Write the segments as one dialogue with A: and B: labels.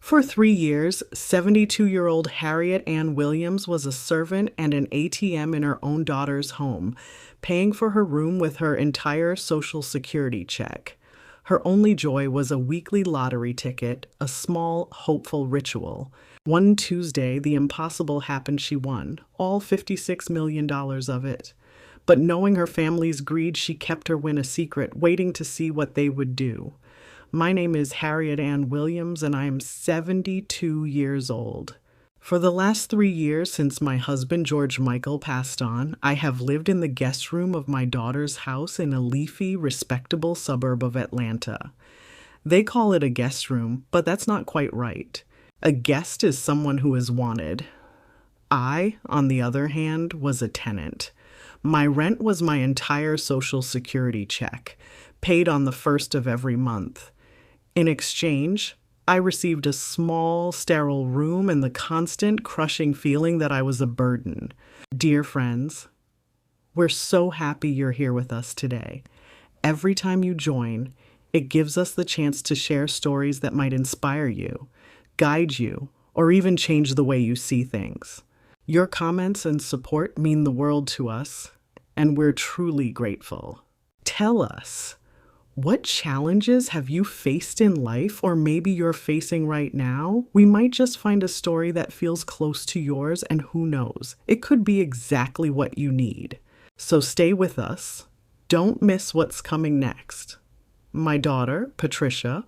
A: For 3 years, 72-year-old Harriet Ann Williams was a servant and an ATM in her own daughter's home, paying for her room with her entire Social Security check. Her only joy was a weekly lottery ticket, a small, hopeful ritual. One Tuesday, the impossible happened. She won, all $56 million of it. But knowing her family's greed, she kept her win a secret, waiting to see what they would do. My name is Harriet Ann Williams, and I am 72 years old. For the last 3 years since my husband, George Michael, passed on, I have lived in the guest room of my daughter's house in a leafy, respectable suburb of Atlanta. They call it a guest room, but that's not quite right. A guest is someone who is wanted. I, on the other hand, was a tenant. My rent was my entire Social Security check, paid on the first of every month. In exchange, I received a small, sterile room and the constant, crushing feeling that I was a burden. Dear friends, we're so happy you're here with us today. Every time you join, it gives us the chance to share stories that might inspire you, guide you, or even change the way you see things. Your comments and support mean the world to us, and we're truly grateful. Tell us, what challenges have you faced in life, or maybe you're facing right now? We might just find a story that feels close to yours, and who knows, it could be exactly what you need. So stay with us. Don't miss what's coming next. My daughter, Patricia,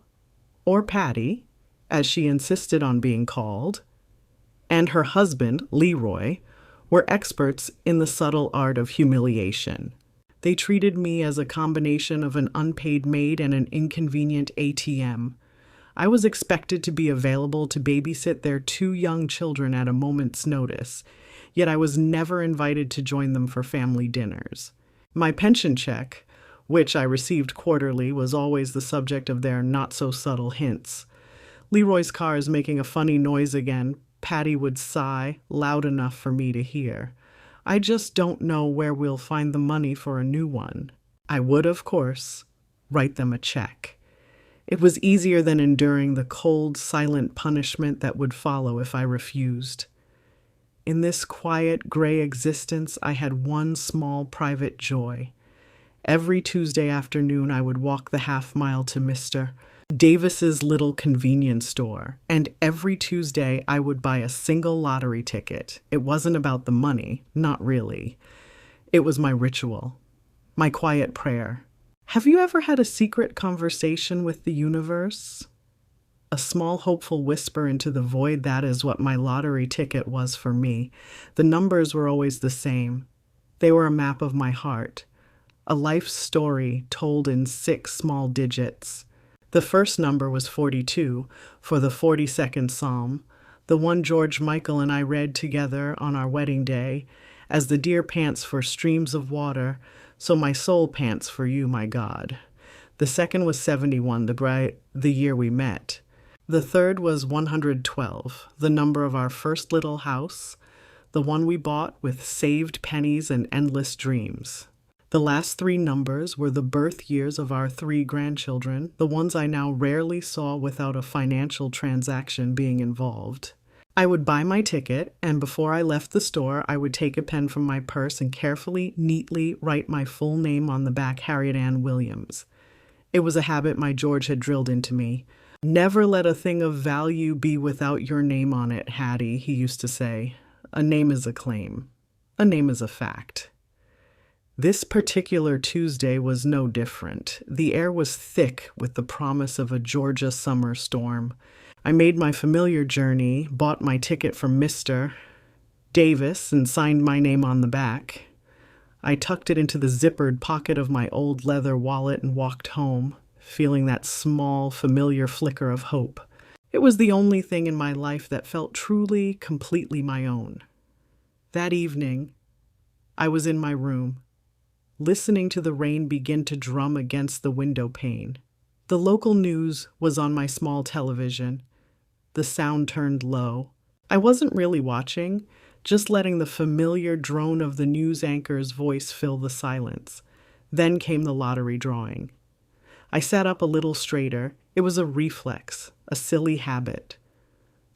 A: or Patty, as she insisted on being called, and her husband, Leroy, were experts in the subtle art of humiliation. They treated me as a combination of an unpaid maid and an inconvenient ATM. I was expected to be available to babysit their 2 young children at a moment's notice, yet I was never invited to join them for family dinners. My pension check, which I received quarterly, was always the subject of their not-so-subtle hints. Leroy's car is making a funny noise again. Patty would sigh, loud enough for me to hear. I just don't know where we'll find the money for a new one. I would, of course, write them a check. It was easier than enduring the cold, silent punishment that would follow if I refused. In this quiet, gray existence, I had one small private joy. Every Tuesday afternoon, I would walk the half-mile to Mr. Davis's little convenience store, and every Tuesday I would buy a single lottery ticket. It wasn't about the money, not really. It was my ritual, my quiet prayer. Have you ever had a secret conversation with the universe? A small hopeful whisper into the void. That is what my lottery ticket was for me. The numbers were always the same. They were a map of my heart, a life story told in 6 small digits. The first number was 42 for the 42nd Psalm, the one George Michael and I read together on our wedding day, as the deer pants for streams of water, so my soul pants for you, my God. The second was 71, the year we met. The third was 112, the number of our first little house, the one we bought with saved pennies and endless dreams. The last 3 numbers were the birth years of our 3 grandchildren, the ones I now rarely saw without a financial transaction being involved. I would buy my ticket, and before I left the store, I would take a pen from my purse and carefully, neatly write my full name on the back, Harriet Ann Williams. It was a habit my George had drilled into me. Never let a thing of value be without your name on it, Hattie, he used to say. A name is a claim. A name is a fact. This particular Tuesday was no different. The air was thick with the promise of a Georgia summer storm. I made my familiar journey, bought my ticket from Mr. Davis, and signed my name on the back. I tucked it into the zippered pocket of my old leather wallet and walked home, feeling that small, familiar flicker of hope. It was the only thing in my life that felt truly, completely my own. That evening, I was in my room, listening to the rain begin to drum against the window pane. The local news was on my small television. The sound turned low. I wasn't really watching, just letting the familiar drone of the news anchor's voice fill the silence. Then came the lottery drawing. I sat up a little straighter. It was a reflex, a silly habit.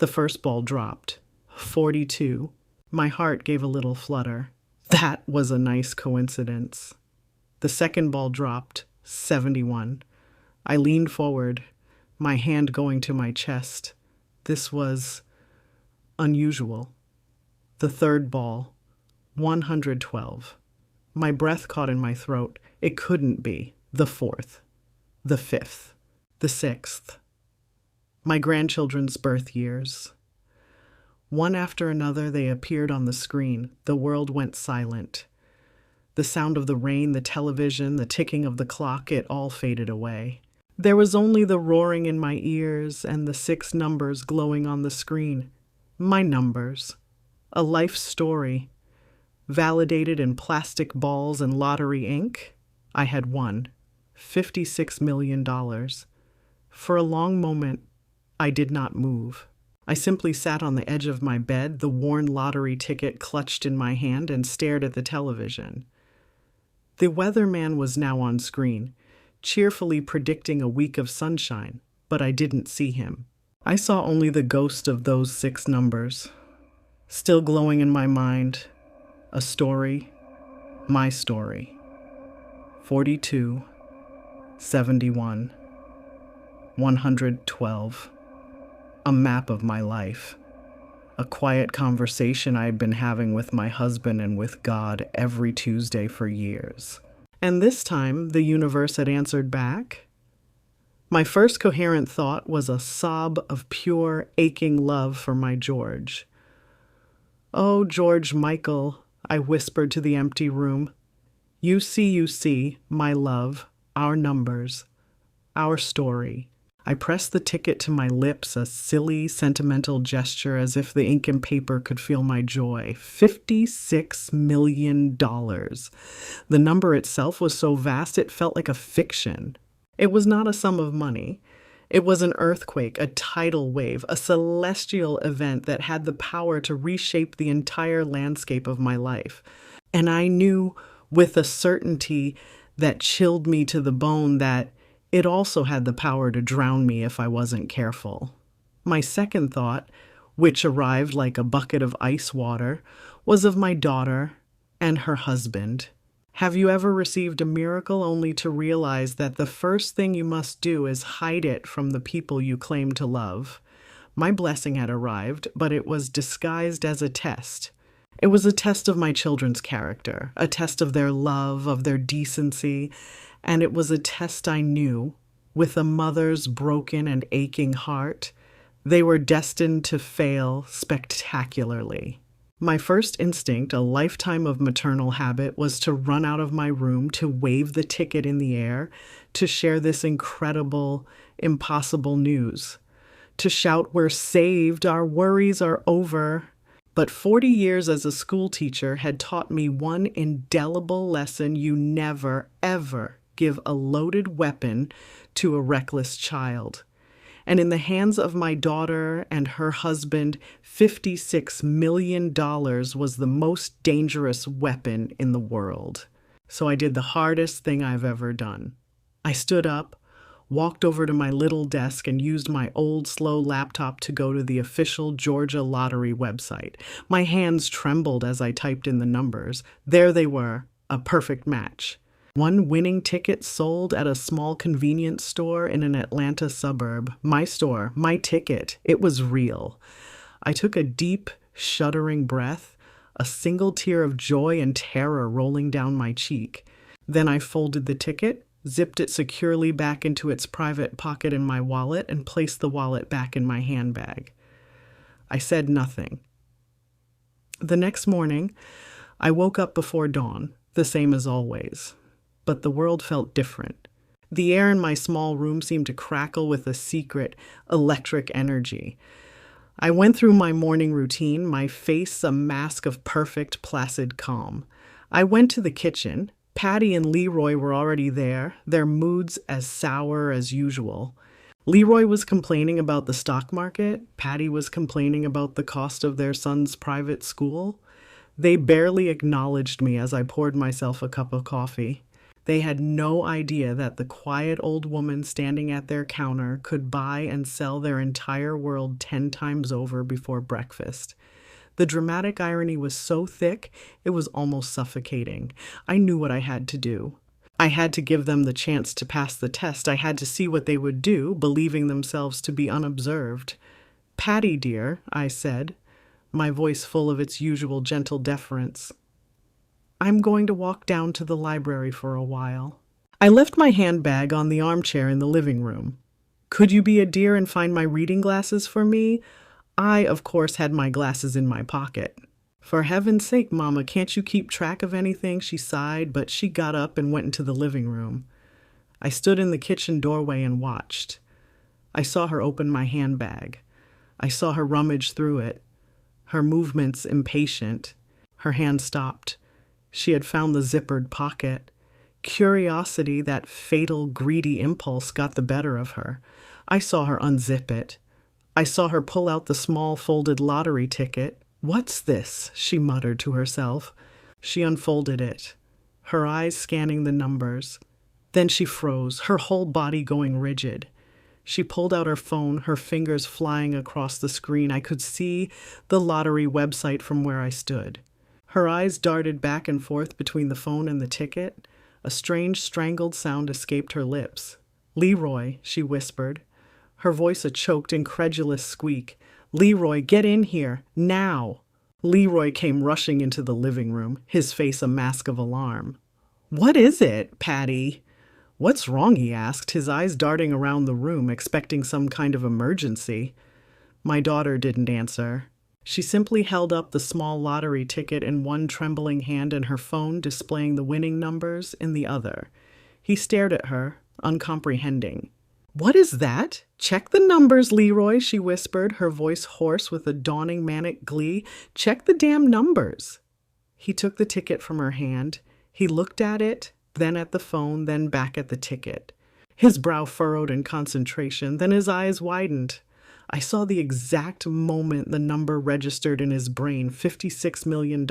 A: The first ball dropped. 42. My heart gave a little flutter. That was a nice coincidence. The second ball dropped. 71. I leaned forward, my hand going to my chest. This was unusual. The third ball. 112. My breath caught in my throat. It couldn't be. The fourth. The fifth. The sixth. My grandchildren's birth years. One after another, they appeared on the screen. The world went silent. The sound of the rain, the television, the ticking of the clock, it all faded away. There was only the roaring in my ears and the 6 numbers glowing on the screen. My numbers. A life story. Validated in plastic balls and lottery ink. I had won. $56 million. For a long moment, I did not move. I simply sat on the edge of my bed, the worn lottery ticket clutched in my hand, and stared at the television. The weatherman was now on screen, cheerfully predicting a week of sunshine, but I didn't see him. I saw only the ghost of those 6 numbers, still glowing in my mind. A story, my story. 42, 71, 112. A map of my life. A quiet conversation I had been having with my husband and with God every Tuesday for years. And this time, the universe had answered back. My first coherent thought was a sob of pure, aching love for my George. "Oh, George Michael," I whispered to the empty room. You see, my love, our numbers, our story." I pressed the ticket to my lips, a silly, sentimental gesture as if the ink and paper could feel my joy. $56 million. The number itself was so vast it felt like a fiction. It was not a sum of money. It was an earthquake, a tidal wave, a celestial event that had the power to reshape the entire landscape of my life. And I knew with a certainty that chilled me to the bone that it also had the power to drown me if I wasn't careful. My second thought, which arrived like a bucket of ice water, was of my daughter and her husband. Have you ever received a miracle only to realize that the first thing you must do is hide it from the people you claim to love? My blessing had arrived, but it was disguised as a test. It was a test of my children's character, a test of their love, of their decency, and it was a test I knew, with a mother's broken and aching heart, they were destined to fail spectacularly. My first instinct, a lifetime of maternal habit, was to run out of my room, to wave the ticket in the air, to share this incredible, impossible news, to shout, "We're saved, our worries are over." But 40 years as a school teacher had taught me one indelible lesson: you never, ever give a loaded weapon to a reckless child. And in the hands of my daughter and her husband, $56 million was the most dangerous weapon in the world. So I did the hardest thing I've ever done. I stood up, walked over to my little desk, and used my old, slow laptop to go to the official Georgia Lottery website. My hands trembled as I typed in the numbers. There they were, a perfect match. One winning ticket sold at a small convenience store in an Atlanta suburb. My store, my ticket. It was real. I took a deep, shuddering breath, a single tear of joy and terror rolling down my cheek. Then I folded the ticket, zipped it securely back into its private pocket in my wallet, and placed the wallet back in my handbag. I said nothing. The next morning, I woke up before dawn, the same as always. But the world felt different. The air in my small room seemed to crackle with a secret, electric energy. I went through my morning routine, my face a mask of perfect, placid calm. I went to the kitchen. Patty and Leroy were already there, their moods as sour as usual. Leroy was complaining about the stock market. Patty was complaining about the cost of their son's private school. They barely acknowledged me as I poured myself a cup of coffee. They had no idea that the quiet old woman standing at their counter could buy and sell their entire world 10 times over before breakfast. The dramatic irony was so thick, it was almost suffocating. I knew what I had to do. I had to give them the chance to pass the test. I had to see what they would do, believing themselves to be unobserved. "Patty, dear," I said, my voice full of its usual gentle deference, "I'm going to walk down to the library for a while." I left my handbag on the armchair in the living room. "Could you be a dear and find my reading glasses for me?" I, of course, had my glasses in my pocket. "For heaven's sake, Mama, can't you keep track of anything?" She sighed, but she got up and went into the living room. I stood in the kitchen doorway and watched. I saw her open my handbag. I saw her rummage through it, her movements impatient. Her hand stopped. She had found the zippered pocket. Curiosity, that fatal, greedy impulse, got the better of her. I saw her unzip it. I saw her pull out the small folded lottery ticket. "What's this?" she muttered to herself. She unfolded it, her eyes scanning the numbers. Then she froze, her whole body going rigid. She pulled out her phone, her fingers flying across the screen. I could see the lottery website from where I stood. Her eyes darted back and forth between the phone and the ticket. A strange, strangled sound escaped her lips. "Leroy," she whispered, her voice a choked, incredulous squeak. "Leroy, get in here, now!" Leroy came rushing into the living room, his face a mask of alarm. "What is it, Patty?" "What's wrong?" he asked, his eyes darting around the room, expecting some kind of emergency. My daughter didn't answer. She simply held up the small lottery ticket in one trembling hand and her phone displaying the winning numbers in the other. He stared at her, uncomprehending. "What is that? Check the numbers, Leroy," she whispered, her voice hoarse with a dawning manic glee. "Check the damn numbers." He took the ticket from her hand. He looked at it, then at the phone, then back at the ticket. His brow furrowed in concentration, then his eyes widened. I saw the exact moment the number registered in his brain, $56 million.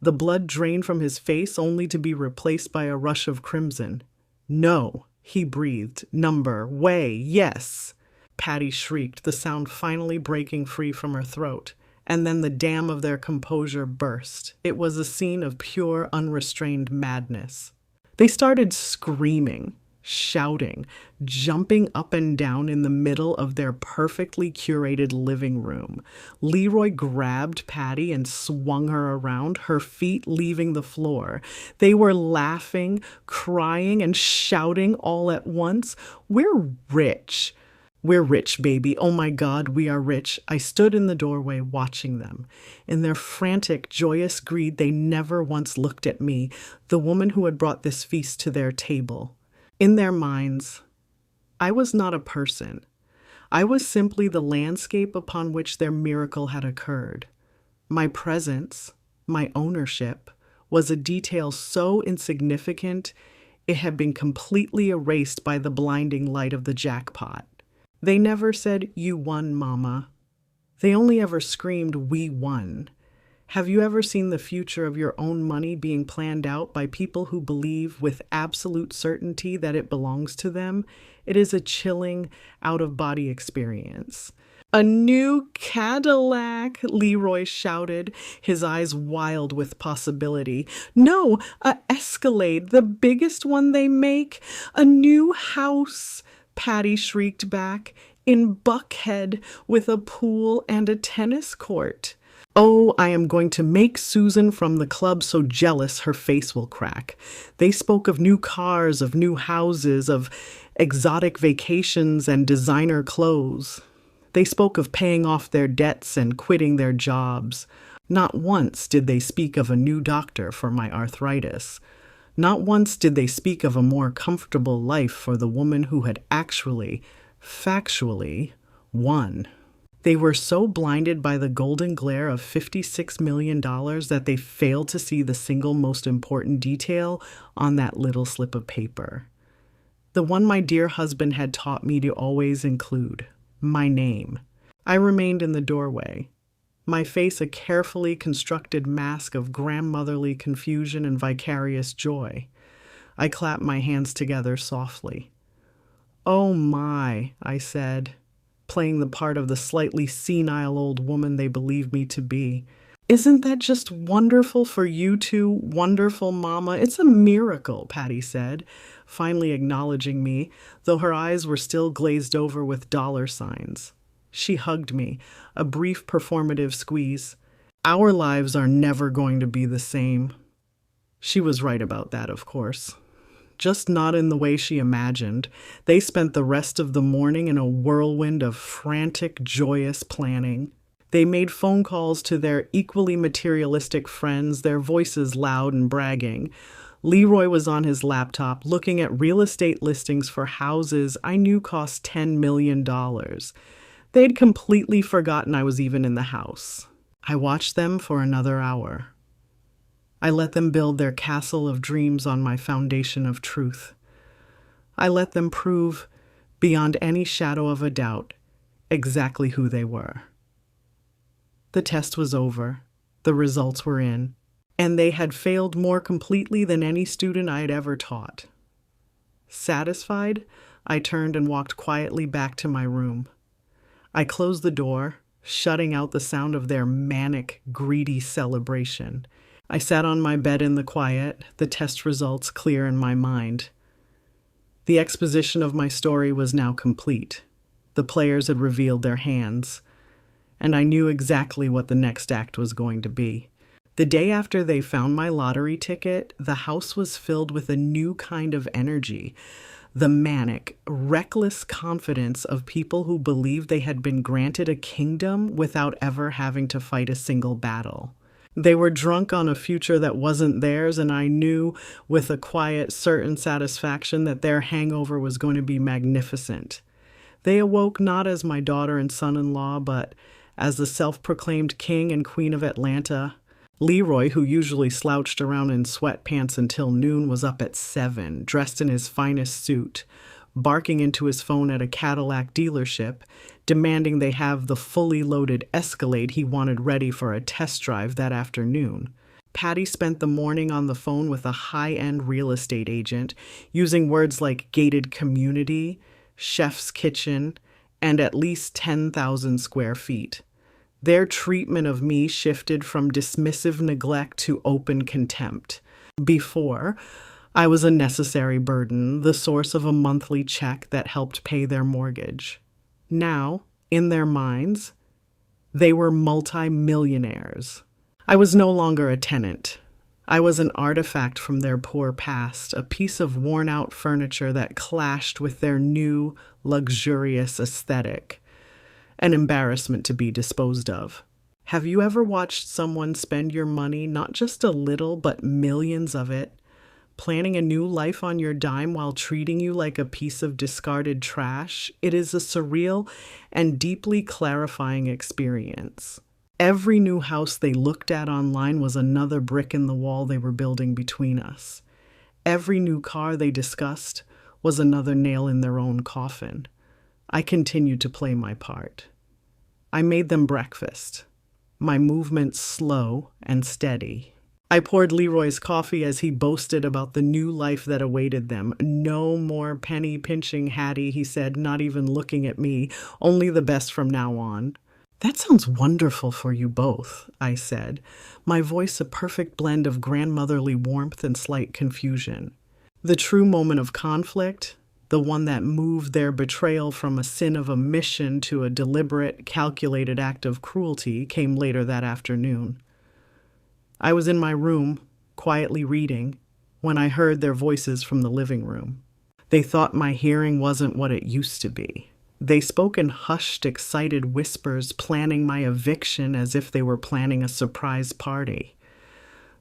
A: The blood drained from his face only to be replaced by a rush of crimson. "No," he breathed. "Number, way, yes." Patty shrieked, the sound finally breaking free from her throat. And then the dam of their composure burst. It was a scene of pure, unrestrained madness. They started screaming, shouting, jumping up and down in the middle of their perfectly curated living room. Leroy grabbed Patty and swung her around, her feet leaving the floor. They were laughing, crying, and shouting all at once. "We're rich. We're rich, baby. Oh my God, we are rich." I stood in the doorway watching them. In their frantic, joyous greed, they never once looked at me, the woman who had brought this feast to their table. In their minds, I was not a person. I was simply the landscape upon which their miracle had occurred. My presence, my ownership, was a detail so insignificant it had been completely erased by the blinding light of the jackpot. They never said, "You won, Mama." They only ever screamed, "We won." Have you ever seen the future of your own money being planned out by people who believe with absolute certainty that it belongs to them? It is a chilling, out-of-body experience. "A new Cadillac," Leroy shouted, his eyes wild with possibility. "No, a Escalade, the biggest one they make. A new house," Patty shrieked back, "in Buckhead with a pool and a tennis court. Oh, I am going to make Susan from the club so jealous her face will crack." They spoke of new cars, of new houses, of exotic vacations and designer clothes. They spoke of paying off their debts and quitting their jobs. Not once did they speak of a new doctor for my arthritis. Not once did they speak of a more comfortable life for the woman who had actually, factually, won. They were so blinded by the golden glare of $56 million that they failed to see the single most important detail on that little slip of paper. The one my dear husband had taught me to always include, my name. I remained in the doorway, my face a carefully constructed mask of grandmotherly confusion and vicarious joy. I clapped my hands together softly. "Oh my," I said, playing the part of the slightly senile old woman they believed me to be. "Isn't that just wonderful for you two, wonderful mama? It's a miracle," Patty said, finally acknowledging me, though her eyes were still glazed over with dollar signs. She hugged me, a brief performative squeeze. "Our lives are never going to be the same." She was right about that, of course. Just not in the way she imagined. They spent the rest of the morning in a whirlwind of frantic, joyous planning. They made phone calls to their equally materialistic friends, their voices loud and bragging. Leroy was on his laptop looking at real estate listings for houses I knew cost $10 million. They'd completely forgotten I was even in the house. I watched them for another hour. I let them build their castle of dreams on my foundation of truth. I let them prove, beyond any shadow of a doubt, exactly who they were. The test was over, the results were in, and they had failed more completely than any student I had ever taught. Satisfied, I turned and walked quietly back to my room. I closed the door, shutting out the sound of their manic, greedy celebration. I sat on my bed in the quiet, the test results clear in my mind. The exposition of my story was now complete. The players had revealed their hands, and I knew exactly what the next act was going to be. The day after they found my lottery ticket, the house was filled with a new kind of energy, the manic, reckless confidence of people who believed they had been granted a kingdom without ever having to fight a single battle. They were drunk on a future that wasn't theirs, and I knew with a quiet, certain satisfaction that their hangover was going to be magnificent. They awoke not as my daughter and son-in-law, but as the self-proclaimed king and queen of Atlanta. Leroy, who usually slouched around in sweatpants until noon, was up at 7, dressed in his finest suit, barking into his phone at a Cadillac dealership, demanding they have the fully loaded Escalade he wanted ready for a test drive that afternoon. Patty spent the morning on the phone with a high-end real estate agent, using words like gated community, chef's kitchen, and at least 10,000 square feet. Their treatment of me shifted from dismissive neglect to open contempt. Before, I was a necessary burden, the source of a monthly check that helped pay their mortgage. Now, in their minds, they were multi-millionaires. I was no longer a tenant. I was an artifact from their poor past, a piece of worn-out furniture that clashed with their new, luxurious aesthetic. An embarrassment to be disposed of. Have you ever watched someone spend your money, not just a little, but millions of it, planning a new life on your dime while treating you like a piece of discarded trash? It is a surreal and deeply clarifying experience. Every new house they looked at online was another brick in the wall they were building between us. Every new car they discussed was another nail in their own coffin. I continued to play my part. I made them breakfast, my movements slow and steady. I poured Leroy's coffee as he boasted about the new life that awaited them. "No more penny-pinching, Hattie," he said, not even looking at me. "Only the best from now on." "That sounds wonderful for you both," I said, my voice a perfect blend of grandmotherly warmth and slight confusion. The true moment of conflict, the one that moved their betrayal from a sin of omission to a deliberate, calculated act of cruelty, came later that afternoon. I was in my room, quietly reading, when I heard their voices from the living room. They thought my hearing wasn't what it used to be. They spoke in hushed, excited whispers, planning my eviction as if they were planning a surprise party.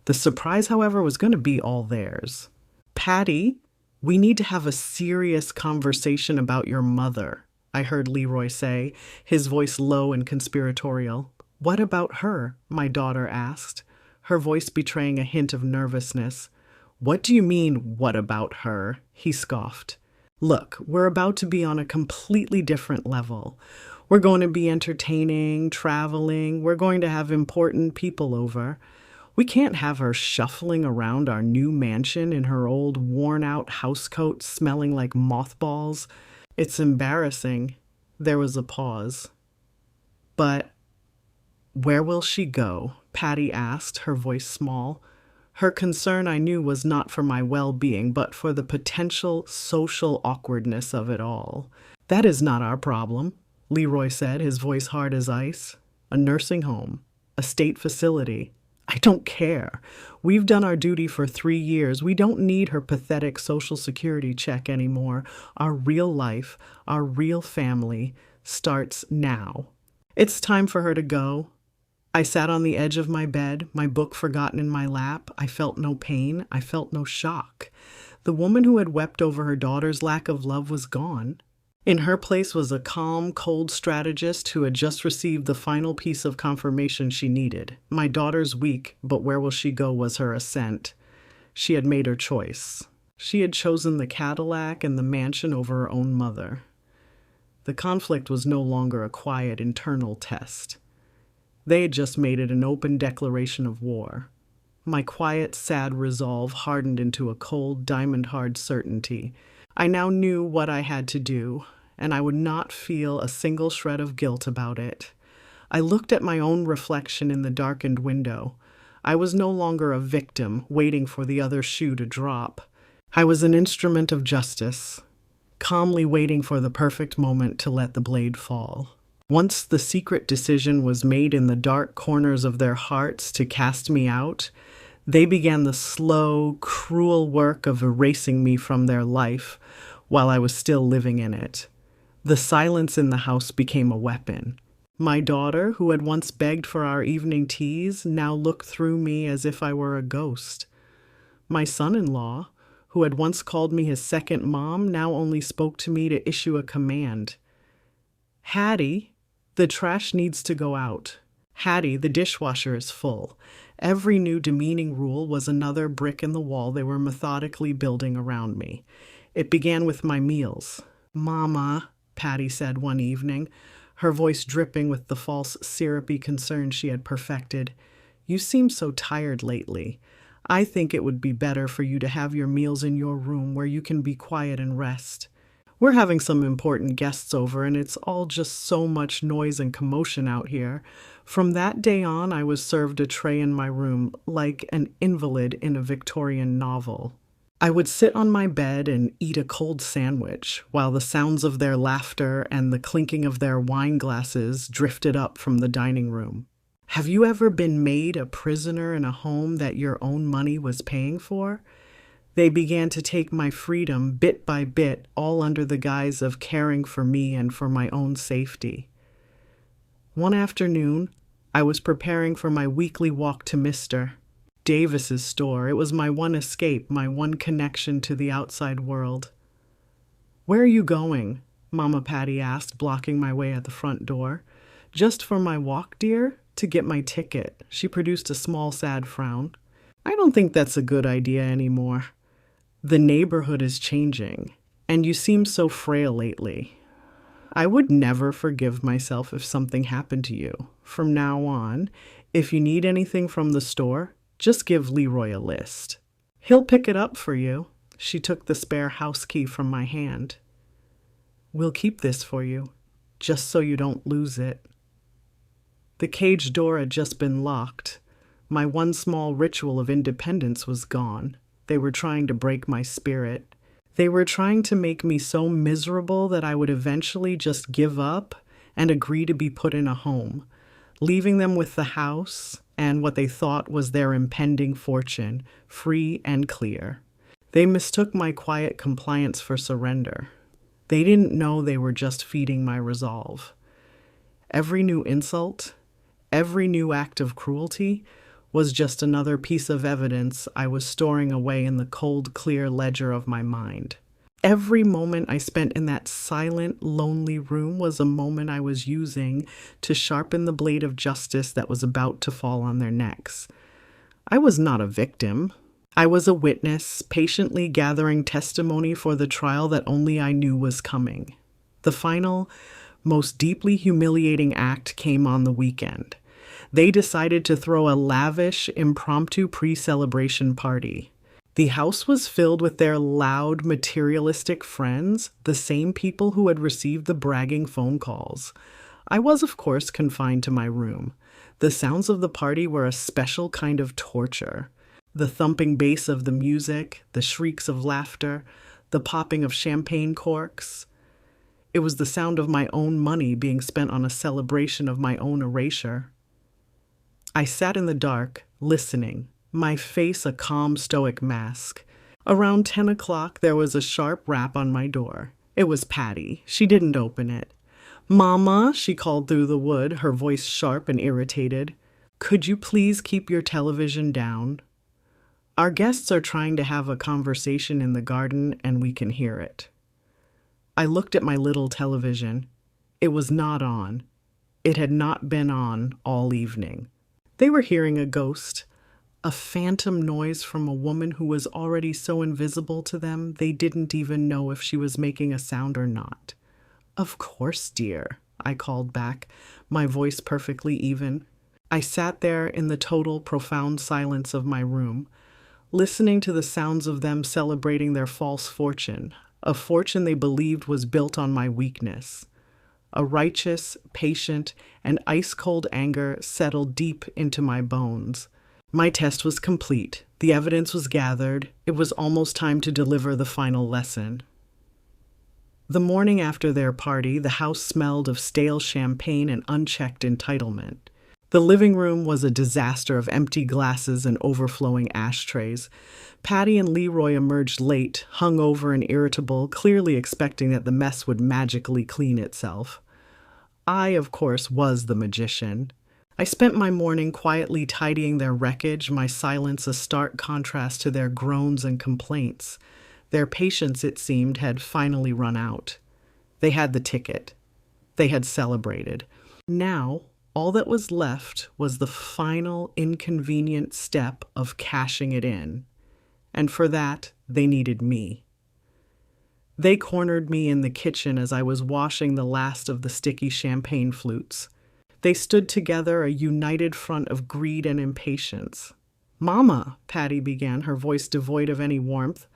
A: The surprise, however, was going to be all theirs. "Patty, we need to have a serious conversation about your mother," I heard Leroy say, his voice low and conspiratorial. "What about her?" my daughter asked, her voice betraying a hint of nervousness. "What do you mean, what about her?" he scoffed. "Look, we're about to be on a completely different level. We're going to be entertaining, traveling, we're going to have important people over. We can't have her shuffling around our new mansion in her old worn-out housecoat smelling like mothballs. It's embarrassing." There was a pause. "But where will she go?" Patty asked, her voice small. Her concern, I knew, was not for my well-being, but for the potential social awkwardness of it all. "That is not our problem," Leroy said, his voice hard as ice. "A nursing home, a state facility. I don't care. We've done our duty for 3 years. We don't need her pathetic Social Security check anymore. Our real life, our real family starts now. It's time for her to go." I sat on the edge of my bed, my book forgotten in my lap. I felt no pain. I felt no shock. The woman who had wept over her daughter's lack of love was gone. In her place was a calm, cold strategist who had just received the final piece of confirmation she needed. My daughter's weak, but where will she go was her assent. She had made her choice. She had chosen the Cadillac and the mansion over her own mother. The conflict was no longer a quiet internal test. They had just made it an open declaration of war. My quiet, sad resolve hardened into a cold, diamond-hard certainty. I now knew what I had to do, and I would not feel a single shred of guilt about it. I looked at my own reflection in the darkened window. I was no longer a victim, waiting for the other shoe to drop. I was an instrument of justice, calmly waiting for the perfect moment to let the blade fall. Once the secret decision was made in the dark corners of their hearts to cast me out, they began the slow, cruel work of erasing me from their life while I was still living in it. The silence in the house became a weapon. My daughter, who had once begged for our evening teas, now looked through me as if I were a ghost. My son-in-law, who had once called me his second mom, now only spoke to me to issue a command. "Hattie, the trash needs to go out. Hattie, the dishwasher is full." Every new demeaning rule was another brick in the wall they were methodically building around me. It began with my meals. "Mama," Patty said one evening, her voice dripping with the false syrupy concern she had perfected, "you seem so tired lately. I think it would be better for you to have your meals in your room where you can be quiet and rest. We're having some important guests over, and it's all just so much noise and commotion out here." From that day on, I was served a tray in my room, like an invalid in a Victorian novel. I would sit on my bed and eat a cold sandwich, while the sounds of their laughter and the clinking of their wine glasses drifted up from the dining room. Have you ever been made a prisoner in a home that your own money was paying for? They began to take my freedom bit by bit, all under the guise of caring for me and for my own safety. One afternoon, I was preparing for my weekly walk to Mr. Davis's store. It was my one escape, my one connection to the outside world. "Where are you going?" Mama Patty asked, blocking my way at the front door. "Just for my walk, dear? To get my ticket." She produced a small, sad frown. "I don't think that's a good idea anymore. The neighborhood is changing, and you seem so frail lately. I would never forgive myself if something happened to you. From now on, if you need anything from the store, just give Leroy a list. He'll pick it up for you." She took the spare house key from my hand. "We'll keep this for you, just so you don't lose it." The cage door had just been locked. My one small ritual of independence was gone. They were trying to break my spirit. They were trying to make me so miserable that I would eventually just give up and agree to be put in a home, leaving them with the house and what they thought was their impending fortune, free and clear. They mistook my quiet compliance for surrender. They didn't know they were just feeding my resolve. Every new insult, every new act of cruelty was just another piece of evidence I was storing away in the cold, clear ledger of my mind. Every moment I spent in that silent, lonely room was a moment I was using to sharpen the blade of justice that was about to fall on their necks. I was not a victim. I was a witness, patiently gathering testimony for the trial that only I knew was coming. The final, most deeply humiliating act came on the weekend. They decided to throw a lavish, impromptu pre-celebration party. The house was filled with their loud, materialistic friends, the same people who had received the bragging phone calls. I was, of course, confined to my room. The sounds of the party were a special kind of torture. The thumping bass of the music, the shrieks of laughter, the popping of champagne corks. It was the sound of my own money being spent on a celebration of my own erasure. I sat in the dark, listening, my face a calm, stoic mask. Around 10 o'clock, there was a sharp rap on my door. It was Patty. She didn't open it. "Mama," she called through the wood, her voice sharp and irritated. "Could you please keep your television down? Our guests are trying to have a conversation in the garden, and we can hear it." I looked at my little television. It was not on. It had not been on all evening. They were hearing a ghost, a phantom noise from a woman who was already so invisible to them they didn't even know if she was making a sound or not. "Of course, dear," I called back, my voice perfectly even. I sat there in the total, profound silence of my room, listening to the sounds of them celebrating their false fortune, a fortune they believed was built on my weakness. A righteous, patient, and ice-cold anger settled deep into my bones. My test was complete. The evidence was gathered. It was almost time to deliver the final lesson. The morning after their party, the house smelled of stale champagne and unchecked entitlement. The living room was a disaster of empty glasses and overflowing ashtrays. Patty and Leroy emerged late, hungover and irritable, clearly expecting that the mess would magically clean itself. I, of course, was the magician. I spent my morning quietly tidying their wreckage, my silence a stark contrast to their groans and complaints. Their patience, it seemed, had finally run out. They had the ticket. They had celebrated. Now, all that was left was the final inconvenient step of cashing it in. And for that, they needed me. They cornered me in the kitchen as I was washing the last of the sticky champagne flutes. They stood together, a united front of greed and impatience. "Mama," Patty began, her voice devoid of any warmth,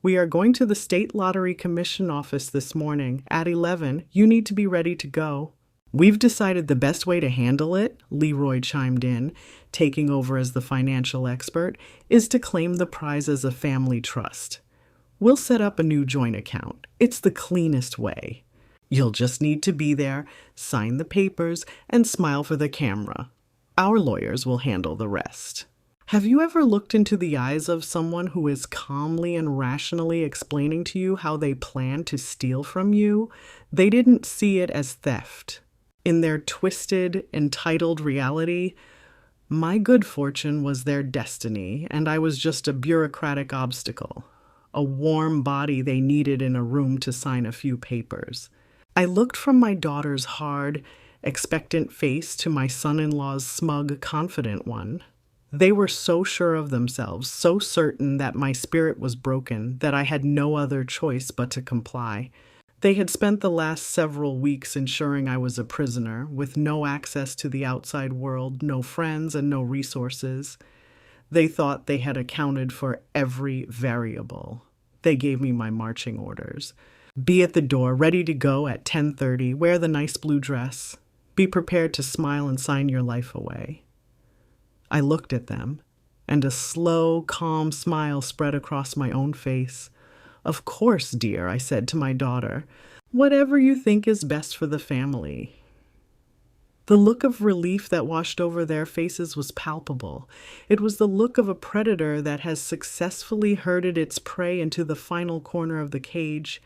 A: "we are going to the State Lottery Commission office this morning at 11. You need to be ready to go." "We've decided the best way to handle it," Leroy chimed in, taking over as the financial expert, "is to claim the prize as a family trust. We'll set up a new joint account. It's the cleanest way. You'll just need to be there, sign the papers, and smile for the camera. Our lawyers will handle the rest." Have you ever looked into the eyes of someone who is calmly and rationally explaining to you how they plan to steal from you? They didn't see it as theft. In their twisted, entitled reality, my good fortune was their destiny, and I was just a bureaucratic obstacle, a warm body they needed in a room to sign a few papers. I looked from my daughter's hard, expectant face to my son-in-law's smug, confident one. They were so sure of themselves, so certain that my spirit was broken, that I had no other choice but to comply. They had spent the last several weeks ensuring I was a prisoner, with no access to the outside world, no friends, and no resources. They thought they had accounted for every variable. They gave me my marching orders. Be at the door, ready to go at 10:30, wear the nice blue dress. Be prepared to smile and sign your life away. I looked at them, and a slow, calm smile spread across my own face. "Of course, dear," I said to my daughter. "Whatever you think is best for the family." The look of relief that washed over their faces was palpable. It was the look of a predator that has successfully herded its prey into the final corner of the cage.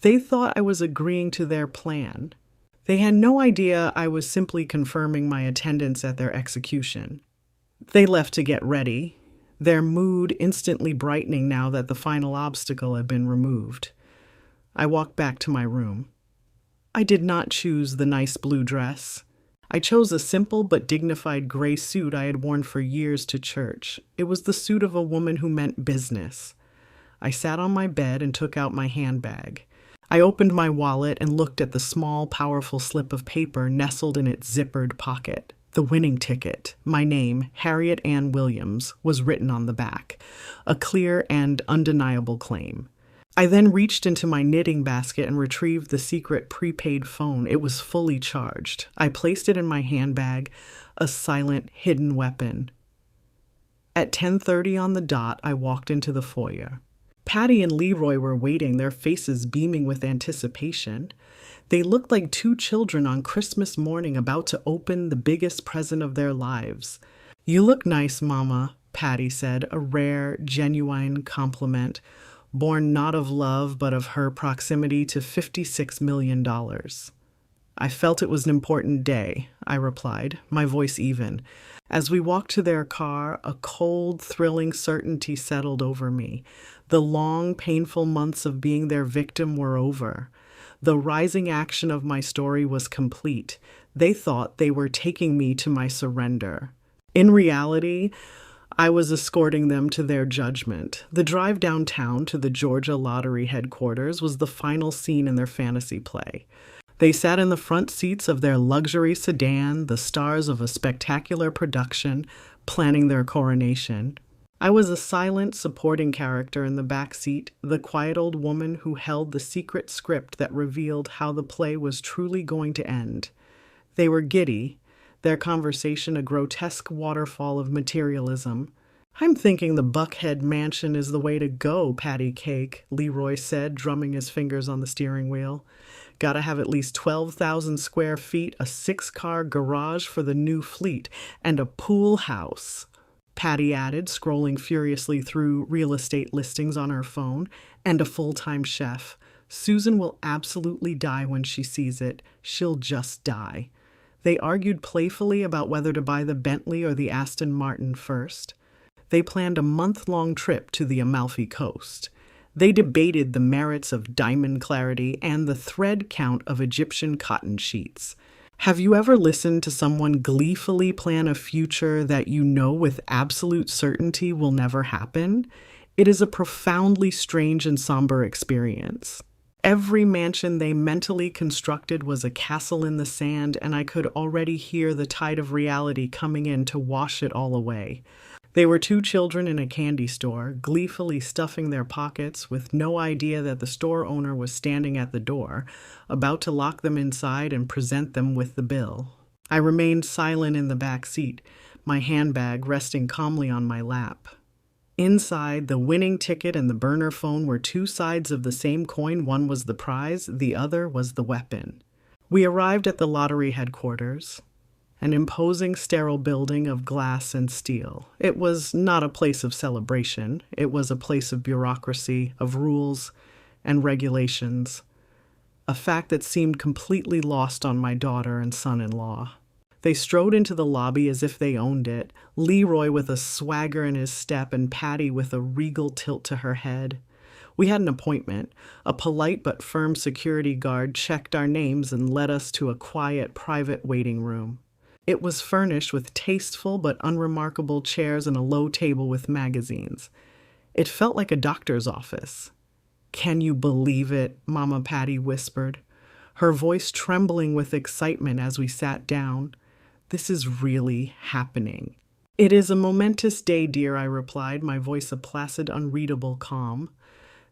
A: They thought I was agreeing to their plan. They had no idea I was simply confirming my attendance at their execution. They left to get ready, their mood instantly brightening now that the final obstacle had been removed. I walked back to my room. I did not choose the nice blue dress. I chose a simple but dignified gray suit I had worn for years to church. It was the suit of a woman who meant business. I sat on my bed and took out my handbag. I opened my wallet and looked at the small, powerful slip of paper nestled in its zippered pocket. The winning ticket, my name, Harriet Ann Williams, was written on the back, a clear and undeniable claim. I then reached into my knitting basket and retrieved the secret prepaid phone. It was fully charged. I placed it in my handbag, a silent, hidden weapon. At 10:30 on the dot, I walked into the foyer. Patty and Leroy were waiting, their faces beaming with anticipation. They looked like two children on Christmas morning about to open the biggest present of their lives. "You look nice, Mama," Patty said, a rare, genuine compliment, born not of love but of her proximity to $56 million. "I felt it was an important day," I replied, my voice even. As we walked to their car, a cold, thrilling certainty settled over me. The long, painful months of being their victim were over. The rising action of my story was complete. They thought they were taking me to my surrender. In reality, I was escorting them to their judgment. The drive downtown to the Georgia Lottery headquarters was the final scene in their fantasy play. They sat in the front seats of their luxury sedan, the stars of a spectacular production, planning their coronation. I was a silent, supporting character in the back seat, the quiet old woman who held the secret script that revealed how the play was truly going to end. They were giddy, their conversation a grotesque waterfall of materialism. "I'm thinking the Buckhead Mansion is the way to go, Patty Cake," Leroy said, drumming his fingers on the steering wheel. "Gotta have at least 12,000 square feet, a 6-car garage for the new fleet, and a pool house," Patty added, scrolling furiously through real estate listings on her phone, "and a full-time chef. Susan will absolutely die when she sees it. She'll just die." They argued playfully about whether to buy the Bentley or the Aston Martin first. They planned a month-long trip to the Amalfi Coast. They debated the merits of diamond clarity and the thread count of Egyptian cotton sheets. Have you ever listened to someone gleefully plan a future that you know with absolute certainty will never happen? It is a profoundly strange and somber experience. Every mansion they mentally constructed was a castle in the sand, and I could already hear the tide of reality coming in to wash it all away. They were two children in a candy store, gleefully stuffing their pockets with no idea that the store owner was standing at the door, about to lock them inside and present them with the bill. I remained silent in the back seat, my handbag resting calmly on my lap. Inside, the winning ticket and the burner phone were two sides of the same coin. One was the prize, the other was the weapon. We arrived at the lottery headquarters, an imposing sterile building of glass and steel. It was not a place of celebration. It was a place of bureaucracy, of rules and regulations, a fact that seemed completely lost on my daughter and son-in-law. They strode into the lobby as if they owned it, Leroy with a swagger in his step and Patty with a regal tilt to her head. We had an appointment. A polite but firm security guard checked our names and led us to a quiet, private waiting room. It was furnished with tasteful but unremarkable chairs and a low table with magazines. It felt like a doctor's office. "Can you believe it?" Mama Patty whispered, her voice trembling with excitement as we sat down. "This is really happening." "It is a momentous day, dear," I replied, my voice a placid, unreadable calm.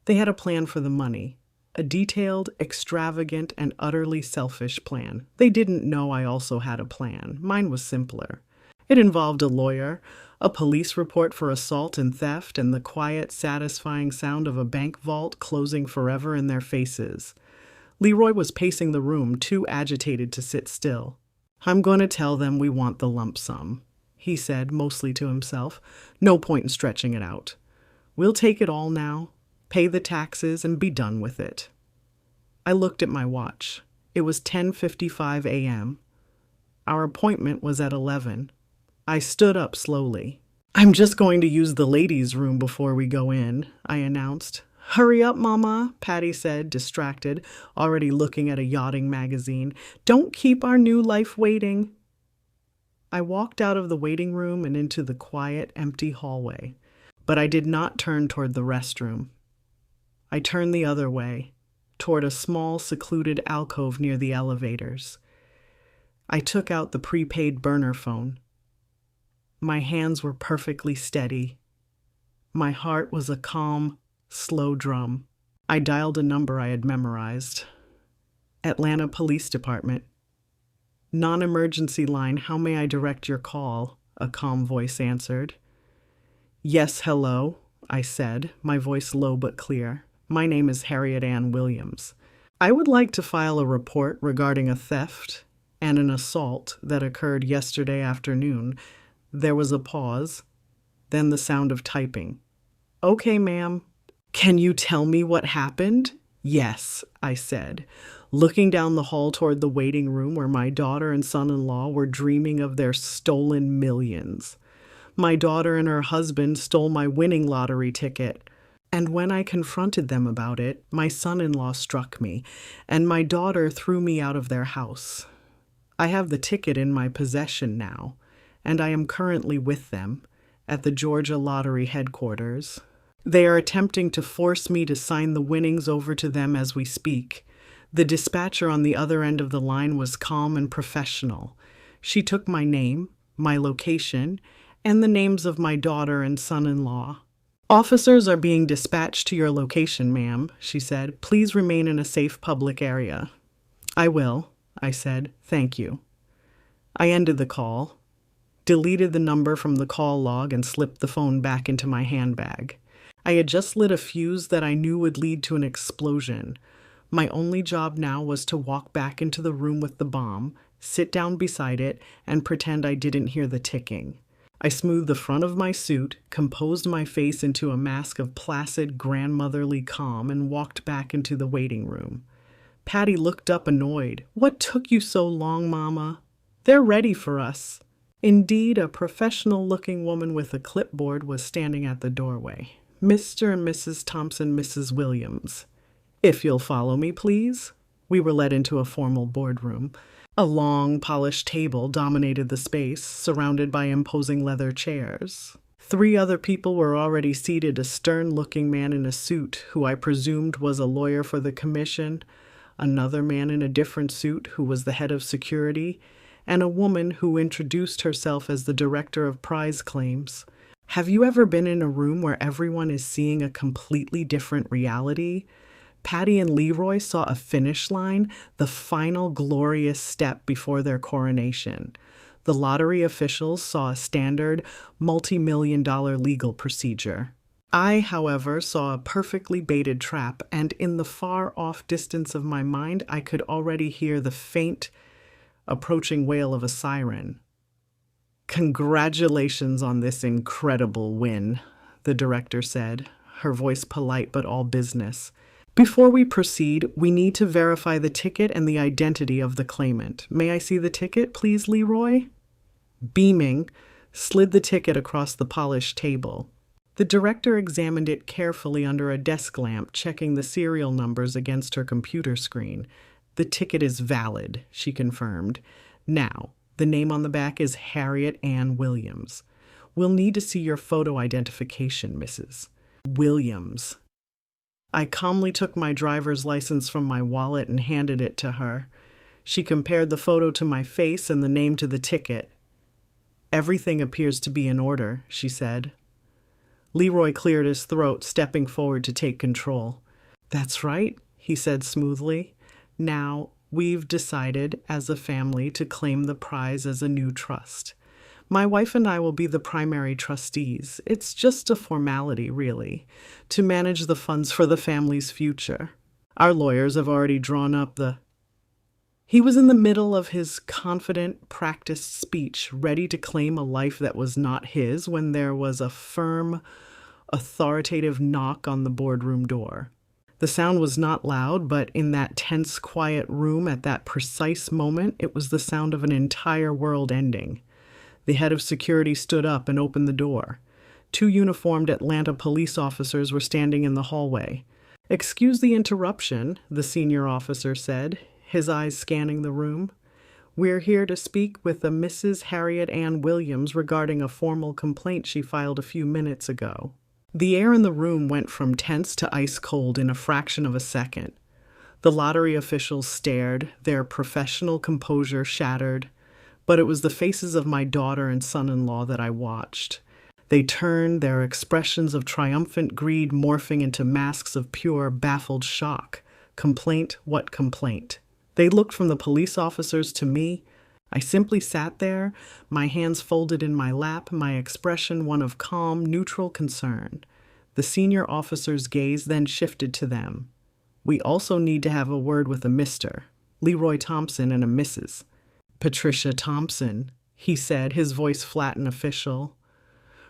A: They had a plan for the money. A detailed, extravagant, and utterly selfish plan. They didn't know I also had a plan. Mine was simpler. It involved a lawyer, a police report for assault and theft, and the quiet, satisfying sound of a bank vault closing forever in their faces. Leroy was pacing the room, too agitated to sit still. "I'm going to tell them we want the lump sum," he said, mostly to himself. "No point in stretching it out. We'll take it all now, pay the taxes, and be done with it." I looked at my watch. It was 10:55 a.m. Our appointment was at 11. I stood up slowly. "I'm just going to use the ladies' room before we go in," I announced. "Hurry up, Mama," Patty said, distracted, already looking at a yachting magazine. "Don't keep our new life waiting." I walked out of the waiting room and into the quiet, empty hallway, but I did not turn toward the restroom. I turned the other way, toward a small, secluded alcove near the elevators. I took out the prepaid burner phone. My hands were perfectly steady. My heart was a calm, slow drum. I dialed a number I had memorized. Atlanta Police Department. Non-emergency line, how may I direct your call? A calm voice answered. Yes, hello, I said, my voice low but clear. My name is Harriet Ann Williams. I would like to file a report regarding a theft and an assault that occurred yesterday afternoon. There was a pause, then the sound of typing. Okay, ma'am. Can you tell me what happened? Yes, I said, looking down the hall toward the waiting room where my daughter and son-in-law were dreaming of their stolen millions. My daughter and her husband stole my winning lottery ticket. And when I confronted them about it, my son-in-law struck me, and my daughter threw me out of their house. I have the ticket in my possession now, and I am currently with them at the Georgia Lottery headquarters. They are attempting to force me to sign the winnings over to them as we speak. The dispatcher on the other end of the line was calm and professional. She took my name, my location, and the names of my daughter and son-in-law. Officers are being dispatched to your location, ma'am, she said. Please remain in a safe public area. I will, I said. Thank you. I ended the call, deleted the number from the call log, and slipped the phone back into my handbag. I had just lit a fuse that I knew would lead to an explosion. My only job now was to walk back into the room with the bomb, sit down beside it, and pretend I didn't hear the ticking. I smoothed the front of my suit, composed my face into a mask of placid, grandmotherly calm, and walked back into the waiting room. Patty looked up annoyed. What took you so long, Mama? They're ready for us. Indeed, a professional-looking woman with a clipboard was standing at the doorway. Mr. and Mrs. Thompson, Mrs. Williams. If you'll follow me, please. We were led into a formal boardroom. A long, polished table dominated the space, surrounded by imposing leather chairs. 3 other people were already seated, a stern-looking man in a suit, who I presumed was a lawyer for the commission, another man in a different suit who was the head of security, and a woman who introduced herself as the director of prize claims. Have you ever been in a room where everyone is seeing a completely different reality? Patty and Leroy saw a finish line, the final glorious step before their coronation. The lottery officials saw a standard, multi-million-dollar legal procedure. I, however, saw a perfectly baited trap, and in the far-off distance of my mind, I could already hear the faint, approaching wail of a siren. Congratulations on this incredible win, the director said, her voice polite but all business. Before we proceed, we need to verify the ticket and the identity of the claimant. May I see the ticket, please, Leroy? Beaming, slid the ticket across the polished table. The director examined it carefully under a desk lamp, checking the serial numbers against her computer screen. The ticket is valid, she confirmed. Now, the name on the back is Harriet Ann Williams. We'll need to see your photo identification, Mrs. Williams. I calmly took my driver's license from my wallet and handed it to her. She compared the photo to my face and the name to the ticket. Everything appears to be in order, she said. Leroy cleared his throat, stepping forward to take control. That's right, he said smoothly. Now, we've decided as a family to claim the prize as a new trust. My wife and I will be the primary trustees. It's just a formality, really, to manage the funds for the family's future. Our lawyers have already drawn up the... He was in the middle of his confident, practiced speech, ready to claim a life that was not his, when there was a firm, authoritative knock on the boardroom door. The sound was not loud, but in that tense, quiet room at that precise moment, it was the sound of an entire world ending. The head of security stood up and opened the door. 2 uniformed Atlanta police officers were standing in the hallway. Excuse the interruption, the senior officer said, his eyes scanning the room. We're here to speak with a Mrs. Harriet Ann Williams regarding a formal complaint she filed a few minutes ago. The air in the room went from tense to ice cold in a fraction of a second. The lottery officials stared, their professional composure shattered, but it was the faces of my daughter and son-in-law that I watched. They turned, their expressions of triumphant greed morphing into masks of pure, baffled shock. Complaint, what complaint? They looked from the police officers to me. I simply sat there, my hands folded in my lap, my expression one of calm, neutral concern. The senior officer's gaze then shifted to them. We also need to have a word with a Mr. Leroy Thompson and a Mrs. Patricia Thompson, he said, his voice flat and official,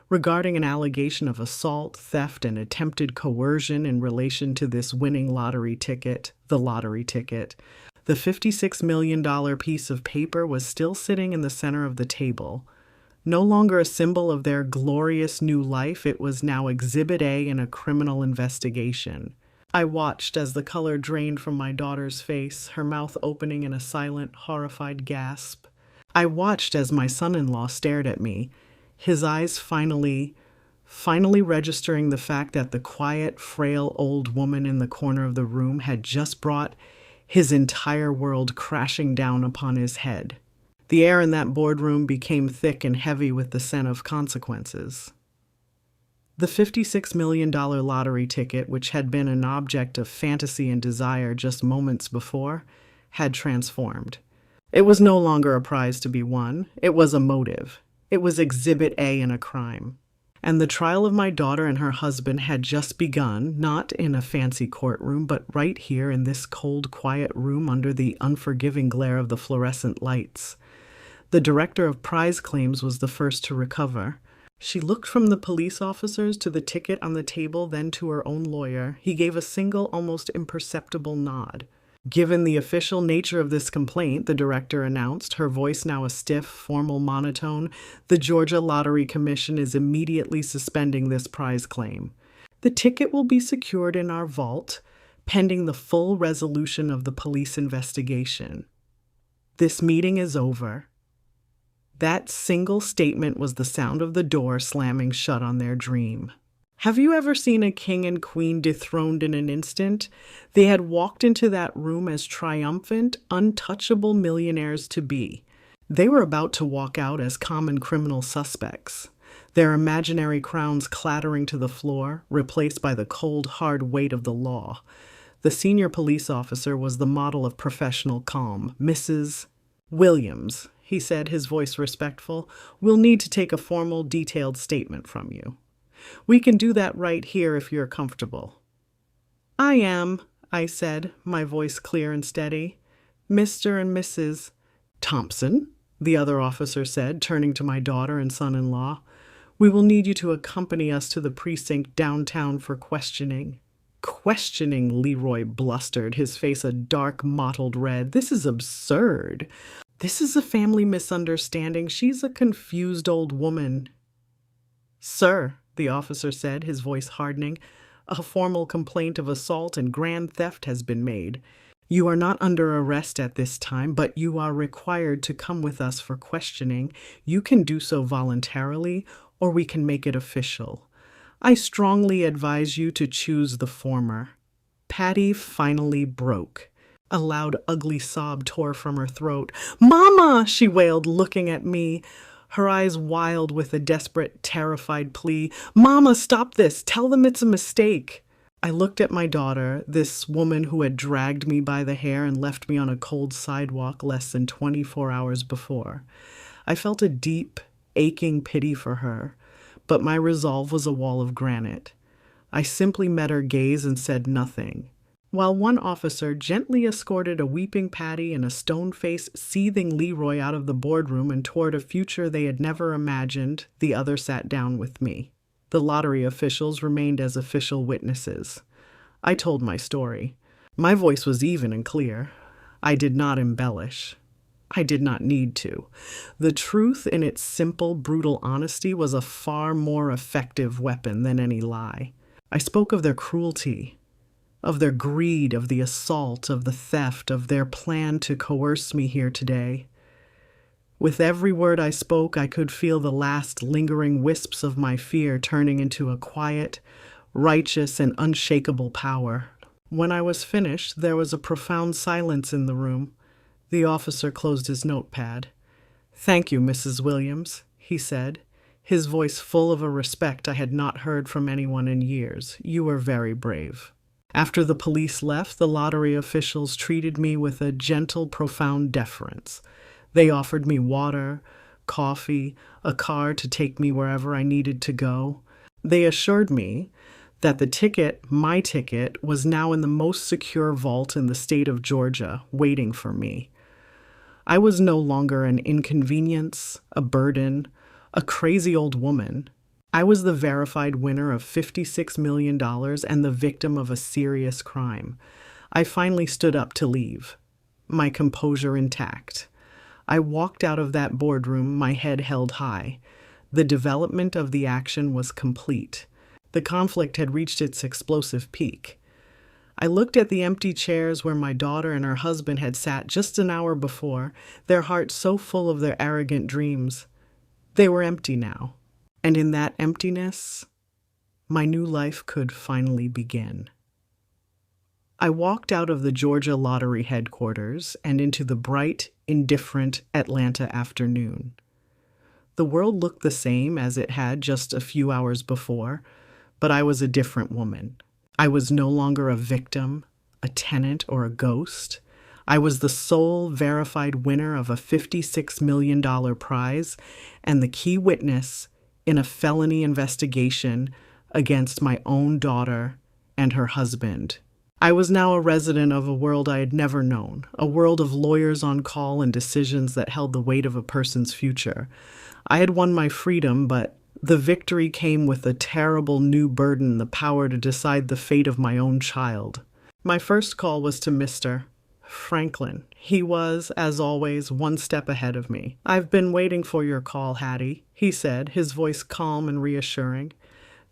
A: regarding an allegation of assault, theft, and attempted coercion in relation to this winning lottery ticket, the lottery ticket. The $56 million piece of paper was still sitting in the center of the table. No longer a symbol of their glorious new life, it was now Exhibit A in a criminal investigation. I watched as the color drained from my daughter's face, her mouth opening in a silent, horrified gasp. I watched as my son-in-law stared at me, his eyes finally registering the fact that the quiet, frail old woman in the corner of the room had just brought his entire world crashing down upon his head. The air in that boardroom became thick and heavy with the scent of consequences. The $56 million lottery ticket, which had been an object of fantasy and desire just moments before, had transformed. It was no longer a prize to be won. It was a motive. It was Exhibit A in a crime. And the trial of my daughter and her husband had just begun, not in a fancy courtroom, but right here in this cold, quiet room under the unforgiving glare of the fluorescent lights. The director of prize claims was the first to recover. She looked from the police officers to the ticket on the table, then to her own lawyer. He gave a single, almost imperceptible nod. Given the official nature of this complaint, the director announced, her voice now a stiff, formal monotone, the Georgia Lottery Commission is immediately suspending this prize claim. The ticket will be secured in our vault, pending the full resolution of the police investigation. This meeting is over. That single statement was the sound of the door slamming shut on their dream. Have you ever seen a king and queen dethroned in an instant? They had walked into that room as triumphant, untouchable millionaires to be. They were about to walk out as common criminal suspects, their imaginary crowns clattering to the floor, replaced by the cold, hard weight of the law. The senior police officer was the model of professional calm. Mrs. Williams, he said, his voice respectful, we'll need to take a formal, detailed statement from you. We can do that right here if you're comfortable. I am, I said, my voice clear and steady. Mr. and Mrs. Thompson, the other officer said, turning to my daughter and son-in-law. We will need you to accompany us to the precinct downtown for questioning. Questioning, Leroy blustered, his face a dark, mottled red. This is absurd. This is a family misunderstanding. She's a confused old woman. Sir, the officer said, his voice hardening, a formal complaint of assault and grand theft has been made. You are not under arrest at this time, but you are required to come with us for questioning. You can do so voluntarily, or we can make it official. I strongly advise you to choose the former. Patty finally broke. A loud, ugly sob tore from her throat. Mama, she wailed, looking at me, her eyes wild with a desperate, terrified plea. Mama, stop this. Tell them it's a mistake. I looked at my daughter, this woman who had dragged me by the hair and left me on a cold sidewalk less than 24 hours before. I felt a deep, aching pity for her, but my resolve was a wall of granite. I simply met her gaze and said nothing. While one officer gently escorted a weeping Patty and a stone-faced, seething Leroy out of the boardroom and toward a future they had never imagined, the other sat down with me. The lottery officials remained as official witnesses. I told my story. My voice was even and clear. I did not embellish. I did not need to. The truth in its simple, brutal honesty was a far more effective weapon than any lie. I spoke of their cruelty, of their greed, of the assault, of the theft, of their plan to coerce me here today. With every word I spoke, I could feel the last lingering wisps of my fear turning into a quiet, righteous, and unshakable power. When I was finished, there was a profound silence in the room. The officer closed his notepad. "Thank you, Mrs. Williams," he said, his voice full of a respect I had not heard from anyone in years. "You were very brave." After the police left, the lottery officials treated me with a gentle, profound deference. They offered me water, coffee, a car to take me wherever I needed to go. They assured me that the ticket, my ticket, was now in the most secure vault in the state of Georgia, waiting for me. I was no longer an inconvenience, a burden, a crazy old woman. I was the verified winner of $56 million and the victim of a serious crime. I finally stood up to leave, my composure intact. I walked out of that boardroom, my head held high. The development of the action was complete. The conflict had reached its explosive peak. I looked at the empty chairs where my daughter and her husband had sat just an hour before, their hearts so full of their arrogant dreams. They were empty now, and in that emptiness, my new life could finally begin. I walked out of the Georgia Lottery headquarters and into the bright, indifferent Atlanta afternoon. The world looked the same as it had just a few hours before, but I was a different woman. I was no longer a victim, a tenant, or a ghost. I was the sole verified winner of a $56 million prize and the key witness in a felony investigation against my own daughter and her husband. I was now a resident of a world I had never known, a world of lawyers on call and decisions that held the weight of a person's future. I had won my freedom, but the victory came with a terrible new burden, the power to decide the fate of my own child. My first call was to Mr. Franklin. He was, as always, one step ahead of me. "I've been waiting for your call, Hattie," he said, his voice calm and reassuring.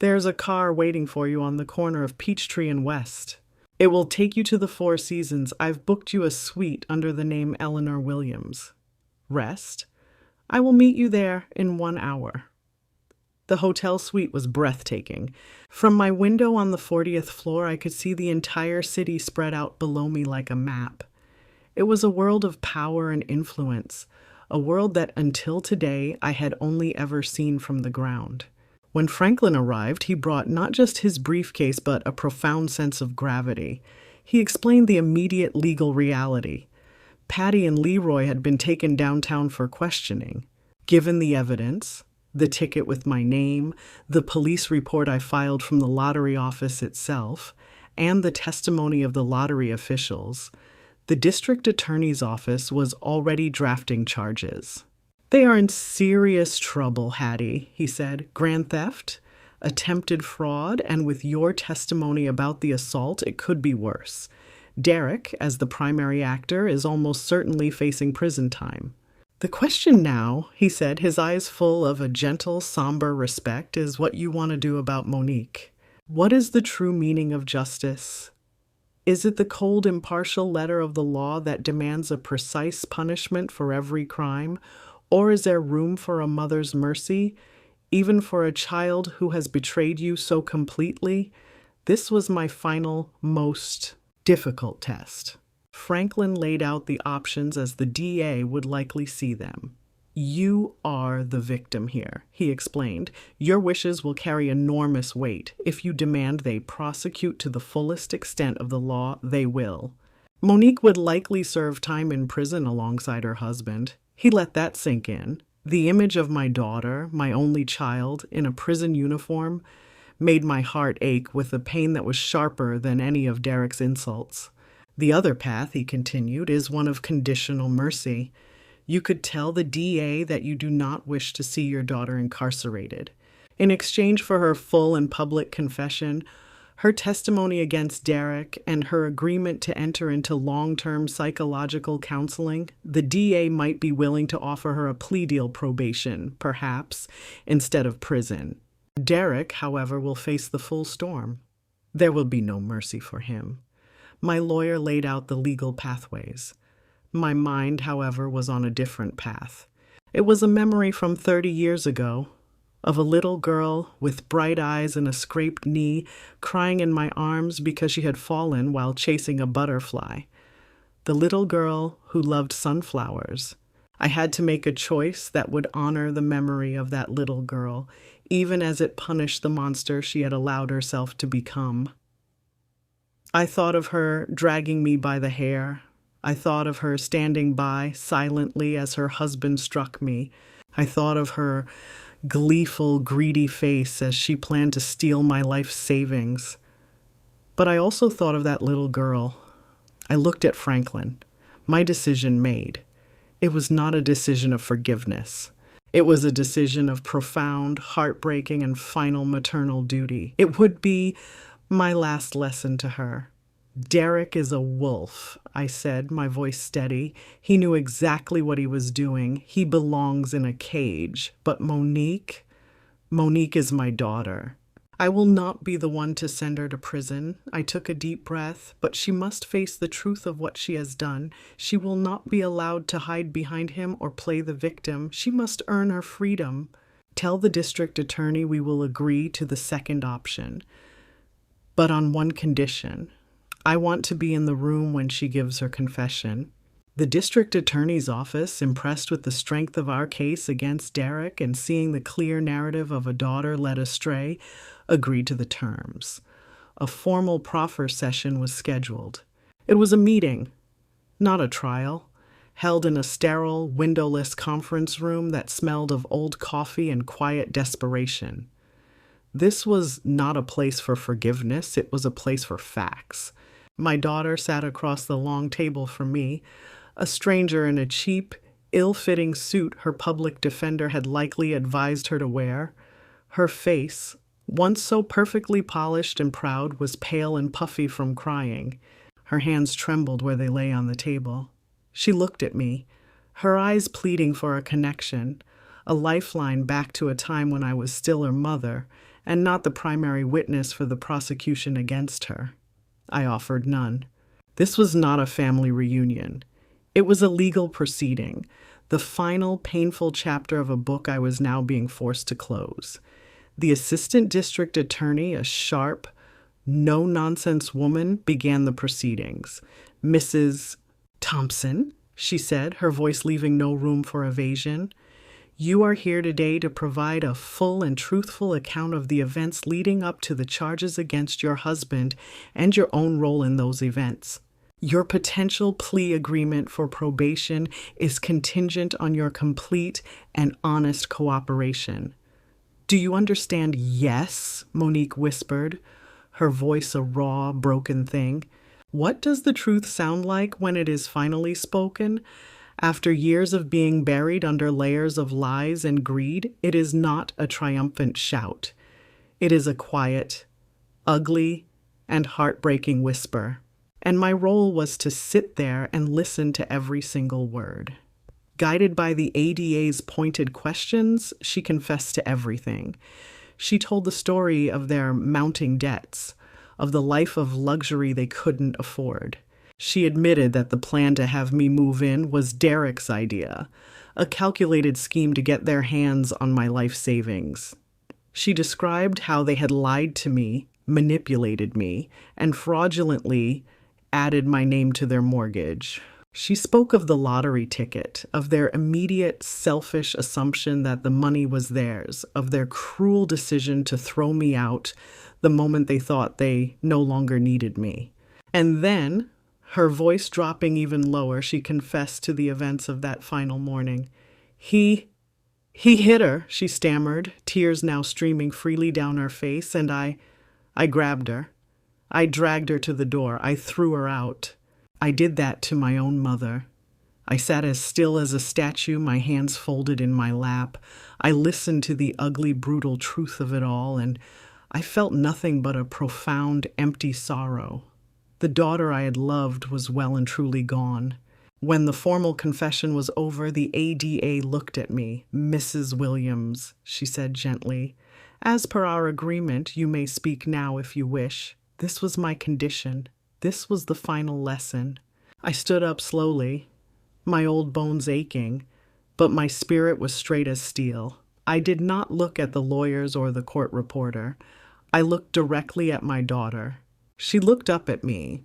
A: "There's a car waiting for you on the corner of Peachtree and West. It will take you to the Four Seasons. I've booked you a suite under the name Eleanor Williams. Rest. I will meet you there in 1 hour." The hotel suite was breathtaking. From my window on the 40th floor, I could see the entire city spread out below me like a map. It was a world of power and influence, a world that until today I had only ever seen from the ground. When Franklin arrived, he brought not just his briefcase, but a profound sense of gravity. He explained the immediate legal reality. Patty and Leroy had been taken downtown for questioning. Given the evidence, the ticket with my name, the police report I filed from the lottery office itself, and the testimony of the lottery officials, the district attorney's office was already drafting charges. "They are in serious trouble, Hattie," he said. "Grand theft, attempted fraud, and with your testimony about the assault, it could be worse. Derek, as the primary actor, is almost certainly facing prison time. The question now," he said, his eyes full of a gentle, somber respect, "is what you want to do about Monique. What is the true meaning of justice? Is it the cold, impartial letter of the law that demands a precise punishment for every crime, or is there room for a mother's mercy, even for a child who has betrayed you so completely?" This was my final, most difficult test. Franklin laid out the options as the DA would likely see them. "You are the victim here," he explained. "Your wishes will carry enormous weight. If you demand they prosecute to the fullest extent of the law, they will. Monique would likely serve time in prison alongside her husband." He let that sink in. The image of my daughter, my only child, in a prison uniform, made my heart ache with a pain that was sharper than any of Derek's insults. "The other path," he continued, "is one of conditional mercy. You could tell the DA that you do not wish to see your daughter incarcerated. In exchange for her full and public confession, her testimony against Derek, and her agreement to enter into long-term psychological counseling, the DA might be willing to offer her a plea deal, probation, perhaps, instead of prison. Derek, however, will face the full storm. There will be no mercy for him." My lawyer laid out the legal pathways. My mind, however, was on a different path. It was a memory from 30 years ago, of a little girl with bright eyes and a scraped knee crying in my arms because she had fallen while chasing a butterfly. The little girl who loved sunflowers. I had to make a choice that would honor the memory of that little girl, even as it punished the monster she had allowed herself to become. I thought of her dragging me by the hair. I thought of her standing by silently as her husband struck me. I thought of her gleeful, greedy face as she planned to steal my life savings. But I also thought of that little girl. I looked at Franklin. My decision made. It was not a decision of forgiveness. It was a decision of profound, heartbreaking, and final maternal duty. It would be my last lesson to her. Derek is a wolf, I said, my voice steady. He knew exactly what he was doing. He belongs in a cage. But Monique is my daughter. I will not be the one to send her to prison. I took a deep breath, but she must face the truth of what she has done. She will not be allowed to hide behind him or play the victim. She must earn her freedom. Tell the district attorney we will agree to the second option, but on one condition. I want to be in the room when she gives her confession. The district attorney's office, impressed with the strength of our case against Derek and seeing the clear narrative of a daughter led astray, agreed to the terms. A formal proffer session was scheduled. It was a meeting, not a trial, held in a sterile, windowless conference room that smelled of old coffee and quiet desperation. This was not a place for forgiveness, it was a place for facts. My daughter sat across the long table from me, a stranger in a cheap, ill-fitting suit her public defender had likely advised her to wear. Her face, once so perfectly polished and proud, was pale and puffy from crying. Her hands trembled where they lay on the table. She looked at me, her eyes pleading for a connection, a lifeline back to a time when I was still her mother, and not the primary witness for the prosecution against her. I offered none. This was not a family reunion. It was a legal proceeding, the final painful chapter of a book I was now being forced to close. The assistant district attorney, a sharp, no-nonsense woman, began the proceedings. Mrs. Thompson, she said, her voice leaving no room for evasion. You are here today to provide a full and truthful account of the events leading up to the charges against your husband and your own role in those events. Your potential plea agreement for probation is contingent on your complete and honest cooperation. Do you understand? Yes, Monique whispered, her voice a raw, broken thing. What does the truth sound like when it is finally spoken? After years of being buried under layers of lies and greed, it is not a triumphant shout. It is a quiet, ugly, and heartbreaking whisper. And my role was to sit there and listen to every single word. Guided by the ADA's pointed questions, she confessed to everything. She told the story of their mounting debts, of the life of luxury they couldn't afford. She admitted that the plan to have me move in was Derek's idea, a calculated scheme to get their hands on my life savings. She described how they had lied to me, manipulated me, and fraudulently added my name to their mortgage. She spoke of the lottery ticket, of their immediate selfish assumption that the money was theirs, of their cruel decision to throw me out the moment they thought they no longer needed me. And then, her voice dropping even lower, she confessed to the events of that final morning. He hit her, she stammered, tears now streaming freely down her face, and I grabbed her. I dragged her to the door. I threw her out. I did that to my own mother. I sat as still as a statue, my hands folded in my lap. I listened to the ugly, brutal truth of it all, and I felt nothing but a profound, empty sorrow. The daughter I had loved was well and truly gone. When the formal confession was over, the ADA looked at me. Mrs. Williams, she said gently, as per our agreement, you may speak now if you wish. This was my condition. This was the final lesson. I stood up slowly, my old bones aching, but my spirit was straight as steel. I did not look at the lawyers or the court reporter. I looked directly at my daughter. She looked up at me,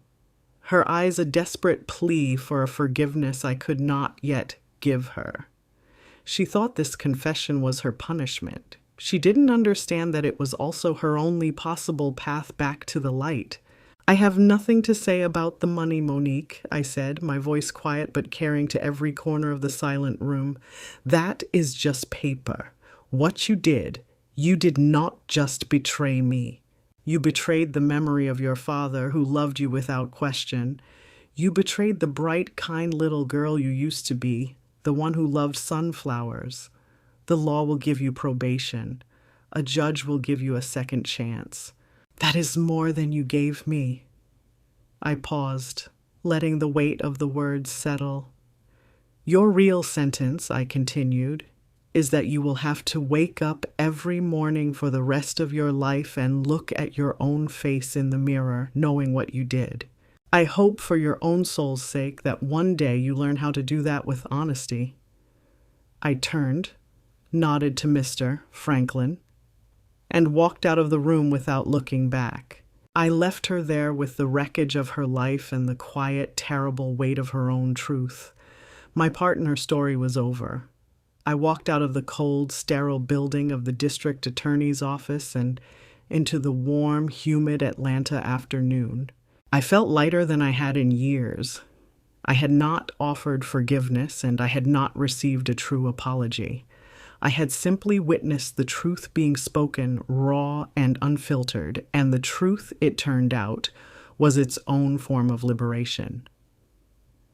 A: her eyes a desperate plea for a forgiveness I could not yet give her. She thought this confession was her punishment. She didn't understand that it was also her only possible path back to the light. I have nothing to say about the money, Monique, I said, my voice quiet but carrying to every corner of the silent room. That is just paper. What you did not just betray me. You betrayed the memory of your father who loved you without question. You betrayed the bright, kind little girl you used to be, the one who loved sunflowers. The law will give you probation. A judge will give you a second chance. That is more than you gave me. I paused, letting the weight of the words settle. Your real sentence, I continued, is that you will have to wake up every morning for the rest of your life and look at your own face in the mirror, knowing what you did. I hope for your own soul's sake that one day you learn how to do that with honesty. I turned, nodded to Mr. Franklin, and walked out of the room without looking back. I left her there with the wreckage of her life and the quiet, terrible weight of her own truth. My partner's story was over. I walked out of the cold, sterile building of the district attorney's office and into the warm, humid Atlanta afternoon. I felt lighter than I had in years. I had not offered forgiveness, and I had not received a true apology. I had simply witnessed the truth being spoken raw and unfiltered, and the truth, it turned out, was its own form of liberation.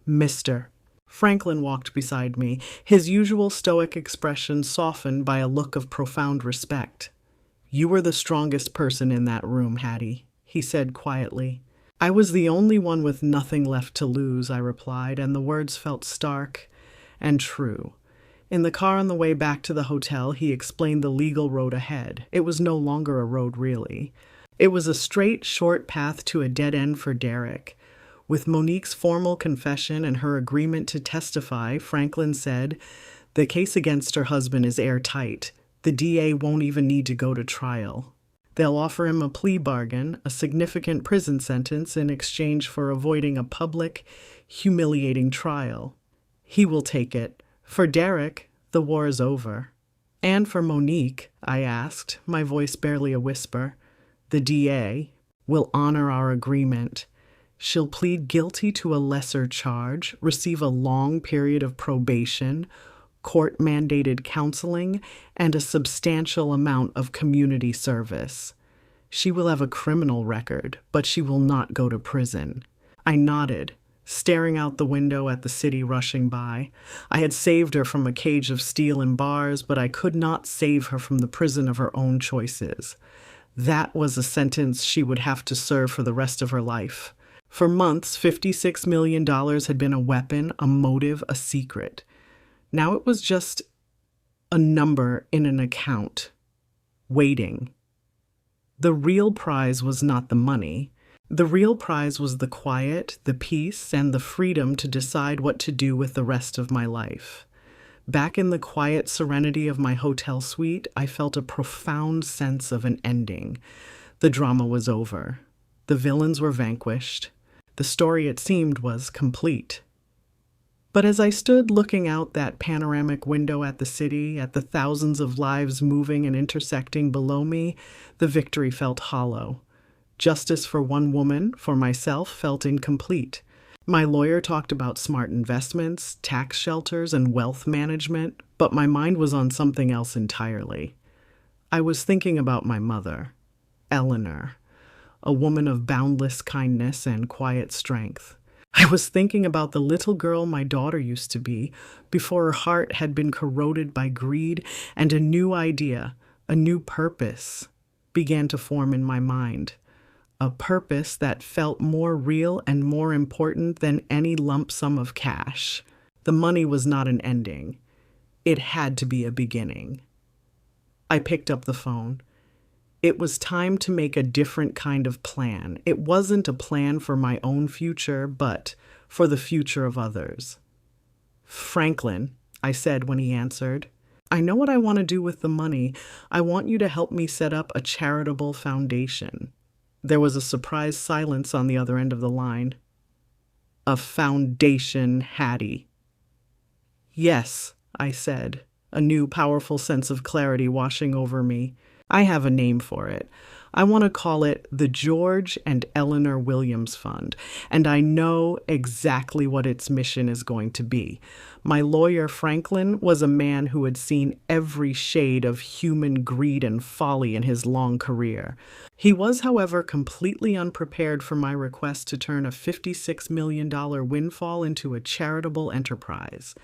A: Mr. Franklin walked beside me, his usual stoic expression softened by a look of profound respect. You were the strongest person in that room, Hattie, he said quietly. I was the only one with nothing left to lose, I replied, and the words felt stark and true. In the car on the way back to the hotel, he explained the legal road ahead. It was no longer a road, really. It was a straight, short path to a dead end for Derek. With Monique's formal confession and her agreement to testify, Franklin said, the case against her husband is airtight. The DA won't even need to go to trial. They'll offer him a plea bargain, a significant prison sentence in exchange for avoiding a public, humiliating trial. He will take it. For Derek, the war is over. And for Monique, I asked, my voice barely a whisper, the DA will honor our agreement. She'll plead guilty to a lesser charge, receive a long period of probation, court-mandated counseling, and a substantial amount of community service. She will have a criminal record, but she will not go to prison. I nodded, staring out the window at the city rushing by. I had saved her from a cage of steel and bars, but I could not save her from the prison of her own choices. That was a sentence she would have to serve for the rest of her life. For months, $56 million had been a weapon, a motive, a secret. Now it was just a number in an account, waiting. The real prize was not the money. The real prize was the quiet, the peace, and the freedom to decide what to do with the rest of my life. Back in the quiet serenity of my hotel suite, I felt a profound sense of an ending. The drama was over. The villains were vanquished. The story, it seemed, was complete. But as I stood looking out that panoramic window at the city, at the thousands of lives moving and intersecting below me, the victory felt hollow. Justice for one woman, for myself, felt incomplete. My lawyer talked about smart investments, tax shelters, and wealth management, but my mind was on something else entirely. I was thinking about my mother, Eleanor, a woman of boundless kindness and quiet strength. I was thinking about the little girl my daughter used to be before her heart had been corroded by greed, and a new idea, a new purpose began to form in my mind. A purpose that felt more real and more important than any lump sum of cash. The money was not an ending. It had to be a beginning. I picked up the phone. It was time to make a different kind of plan. It wasn't a plan for my own future, but for the future of others. Franklin, I said when he answered. I know what I want to do with the money. I want you to help me set up a charitable foundation. There was a surprised silence on the other end of the line. A foundation, Hattie. Yes, I said, a new powerful sense of clarity washing over me. I have a name for it. I want to call it the George and Eleanor Williams Fund, and I know exactly what its mission is going to be. My lawyer, Franklin, was a man who had seen every shade of human greed and folly in his long career. He was, however, completely unprepared for my request to turn a $56 million windfall into a charitable enterprise.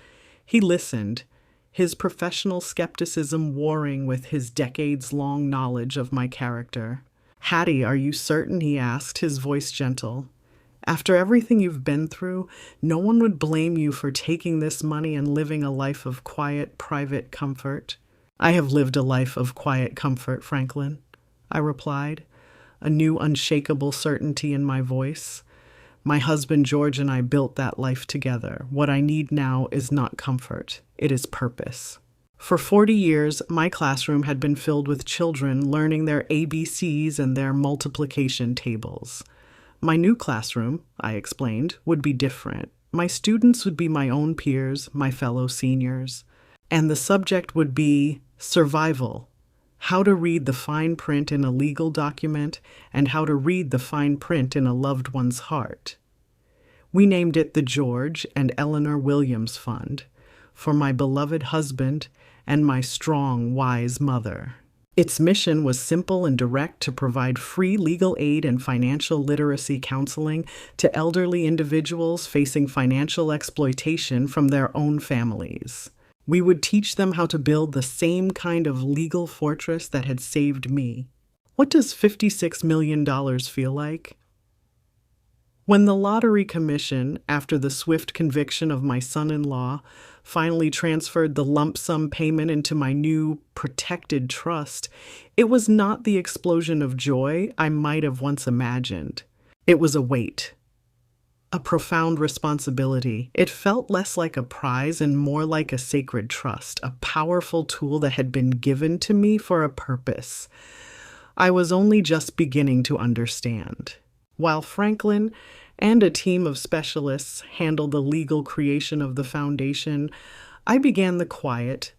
A: He listened, his professional skepticism warring with his decades-long knowledge of my character. Hattie, are you certain? He asked, his voice gentle. After everything you've been through, no one would blame you for taking this money and living a life of quiet, private comfort. I have lived a life of quiet comfort, Franklin, I replied, a new unshakable certainty in my voice. My husband George and I built that life together. What I need now is not comfort. It is purpose. For 40 years, my classroom had been filled with children learning their ABCs and their multiplication tables. My new classroom, I explained, would be different. My students would be my own peers, my fellow seniors. And the subject would be survival. How to read the fine print in a legal document and how to read the fine print in a loved one's heart. We named it the George and Eleanor Williams Fund for my beloved husband and my strong, wise mother. Its mission was simple and direct: to provide free legal aid and financial literacy counseling to elderly individuals facing financial exploitation from their own families. We would teach them how to build the same kind of legal fortress that had saved me. What does $56 million feel like? When the Lottery Commission, after the swift conviction of my son-in-law, finally transferred the lump sum payment into my new protected trust, it was not the explosion of joy I might have once imagined. It was a weight, a profound responsibility. It felt less like a prize and more like a sacred trust, a powerful tool that had been given to me for a purpose I was only just beginning to understand. While Franklin and a team of specialists handled the legal creation of the foundation, I began the quiet,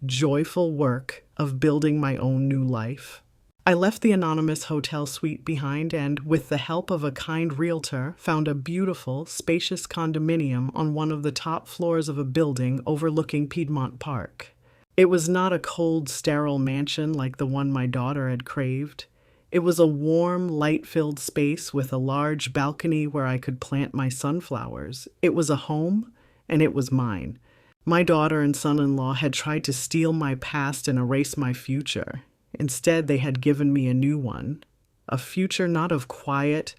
A: joyful work of building my own new life. I left the anonymous hotel suite behind and, with the help of a kind realtor, found a beautiful, spacious condominium on one of the top floors of a building overlooking Piedmont Park. It was not a cold, sterile mansion like the one my daughter had craved. It was a warm, light-filled space with a large balcony where I could plant my sunflowers. It was a home, and it was mine. My daughter and son-in-law had tried to steal my past and erase my future. Instead, they had given me a new one, a future not of quiet,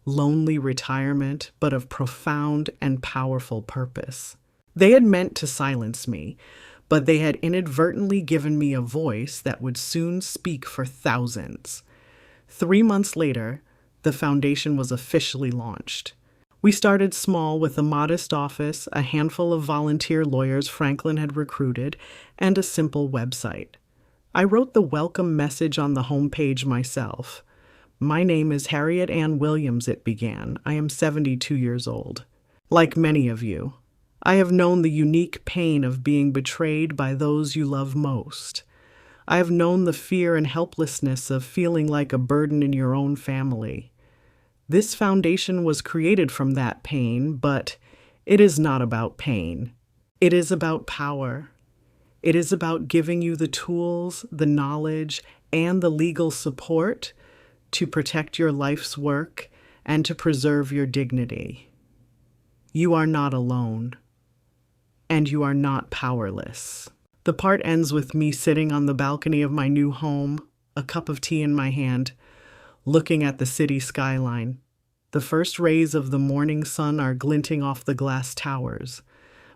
A: lonely retirement, but of profound and powerful purpose. They had meant to silence me, but they had inadvertently given me a voice that would soon speak for thousands. 3 months later, the foundation was officially launched. We started small with a modest office, a handful of volunteer lawyers Franklin had recruited, and a simple website. I wrote the welcome message on the homepage myself. "My name is Harriet Ann Williams," it began. "I am 72 years old. Like many of you, I have known the unique pain of being betrayed by those you love most. I have known the fear and helplessness of feeling like a burden in your own family. This foundation was created from that pain, but it is not about pain. It is about power. It is about giving you the tools, the knowledge, and the legal support to protect your life's work and to preserve your dignity. You are not alone, and you are not powerless." The part ends with me sitting on the balcony of my new home, a cup of tea in my hand, looking at the city skyline. The first rays of the morning sun are glinting off the glass towers.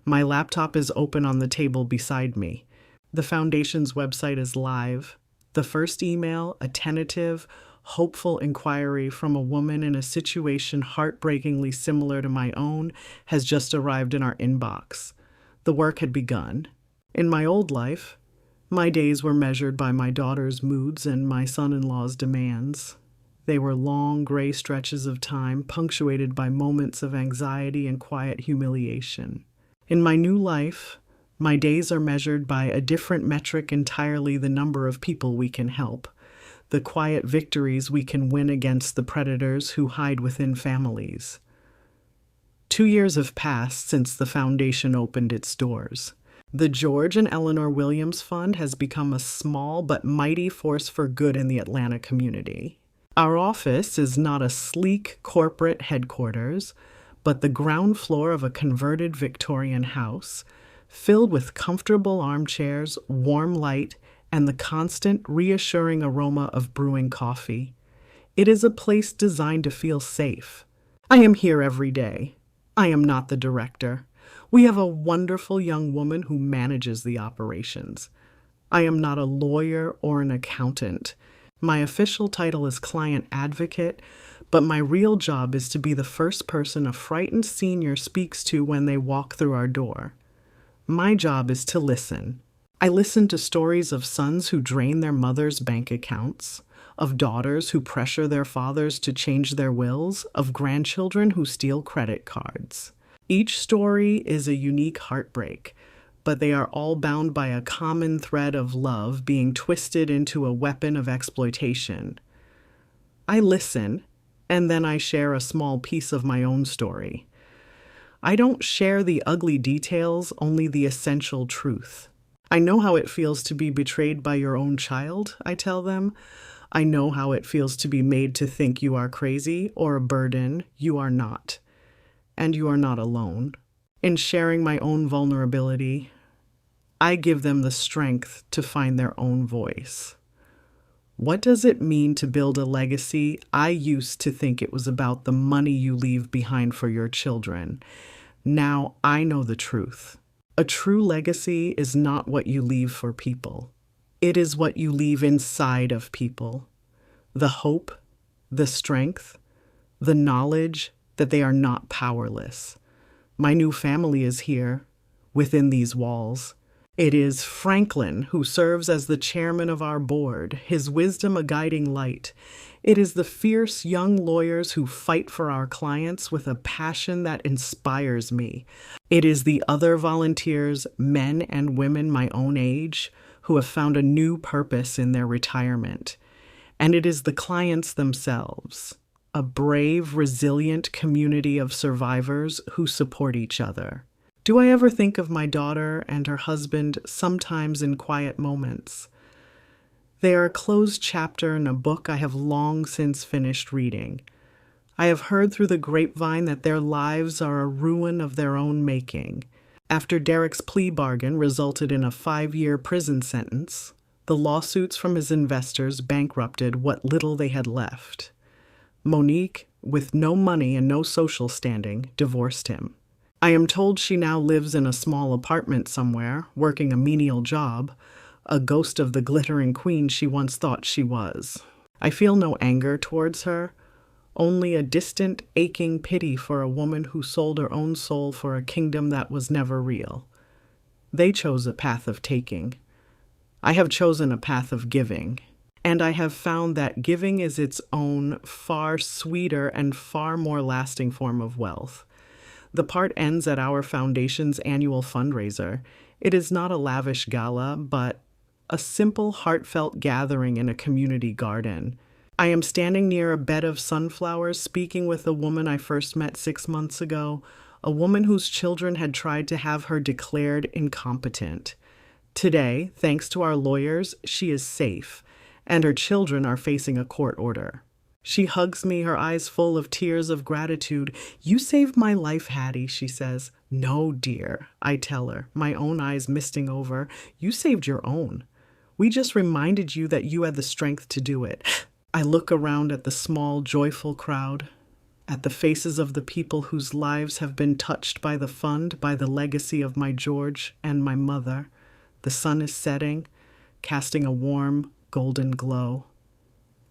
A: My laptop is open on the table beside me. The foundation's website is live. The first email, a tentative, hopeful inquiry from a woman in a situation heartbreakingly similar to my own, has just arrived in our inbox. The work had begun. In my old life, My days were measured by my daughter's moods and my son-in-law's demands. They were long, gray stretches of time, punctuated by moments of anxiety and quiet humiliation. In my new life, my days are measured by a different metric entirely: the number of people we can help, the quiet victories we can win against the predators who hide within families. 2 years have passed since the foundation opened its doors. The George and Eleanor Williams Fund has become a small but mighty force for good in the Atlanta community. Our office is not a sleek corporate headquarters, but the ground floor of a converted Victorian house, filled with comfortable armchairs, warm light, and the constant, reassuring aroma of brewing coffee. It is a place designed to feel safe. I am here every day. I am not the director. We have a wonderful young woman who manages the operations. I am not a lawyer or an accountant. My official title is client advocate, but my real job is to be the first person a frightened senior speaks to when they walk through our door. My job is to listen. I listen to stories of sons who drain their mothers' bank accounts, of daughters who pressure their fathers to change their wills, of grandchildren who steal credit cards. Each story is a unique heartbreak, but they are all bound by a common thread of love being twisted into a weapon of exploitation. I listen, and then I share a small piece of my own story. I don't share the ugly details, only the essential truth. I know how it feels to be betrayed by your own child, I tell them. I know how it feels to be made to think you are crazy or a burden. You are not. And you are not alone. In sharing my own vulnerability, I give them the strength to find their own voice. What does it mean to build a legacy? I used to think it was about the money you leave behind for your children. Now I know the truth. A true legacy is not what you leave for people. It is what you leave inside of people. The hope, the strength, the knowledge that they are not powerless. My new family is here, within these walls. It is Franklin who serves as the chairman of our board, his wisdom a guiding light. It is the fierce young lawyers who fight for our clients with a passion that inspires me. It is the other volunteers, men and women my own age, who have found a new purpose in their retirement. And it is the clients themselves, a brave, resilient community of survivors who support each other. Do I ever think of my daughter and her husband? Sometimes in quiet moments. They are a closed chapter in a book I have long since finished reading. I have heard through the grapevine that their lives are a ruin of their own making. After Derek's plea bargain resulted in a 5-year prison sentence, the lawsuits from his investors bankrupted what little they had left. Monique, with no money and no social standing, divorced him. I am told she now lives in a small apartment somewhere, working a menial job, a ghost of the glittering queen she once thought she was. I feel no anger towards her, only a distant, aching pity for a woman who sold her own soul for a kingdom that was never real. They chose a path of taking. I have chosen a path of giving. And I have found that giving is its own far sweeter and far more lasting form of wealth. The part ends at our foundation's annual fundraiser. It is not a lavish gala, but a simple, heartfelt gathering in a community garden. I am standing near a bed of sunflowers speaking with a woman I first met 6 months ago, a woman whose children had tried to have her declared incompetent. Today, thanks to our lawyers, she is safe, and her children are facing a court order. She hugs me, her eyes full of tears of gratitude. "You saved my life, Hattie," she says. "No, dear," I tell her, my own eyes misting over. "You saved your own. We just reminded you that you had the strength to do it." I look around at the small, joyful crowd, at the faces of the people whose lives have been touched by the fund, by the legacy of my George and my mother. The sun is setting, casting a warm, golden glow.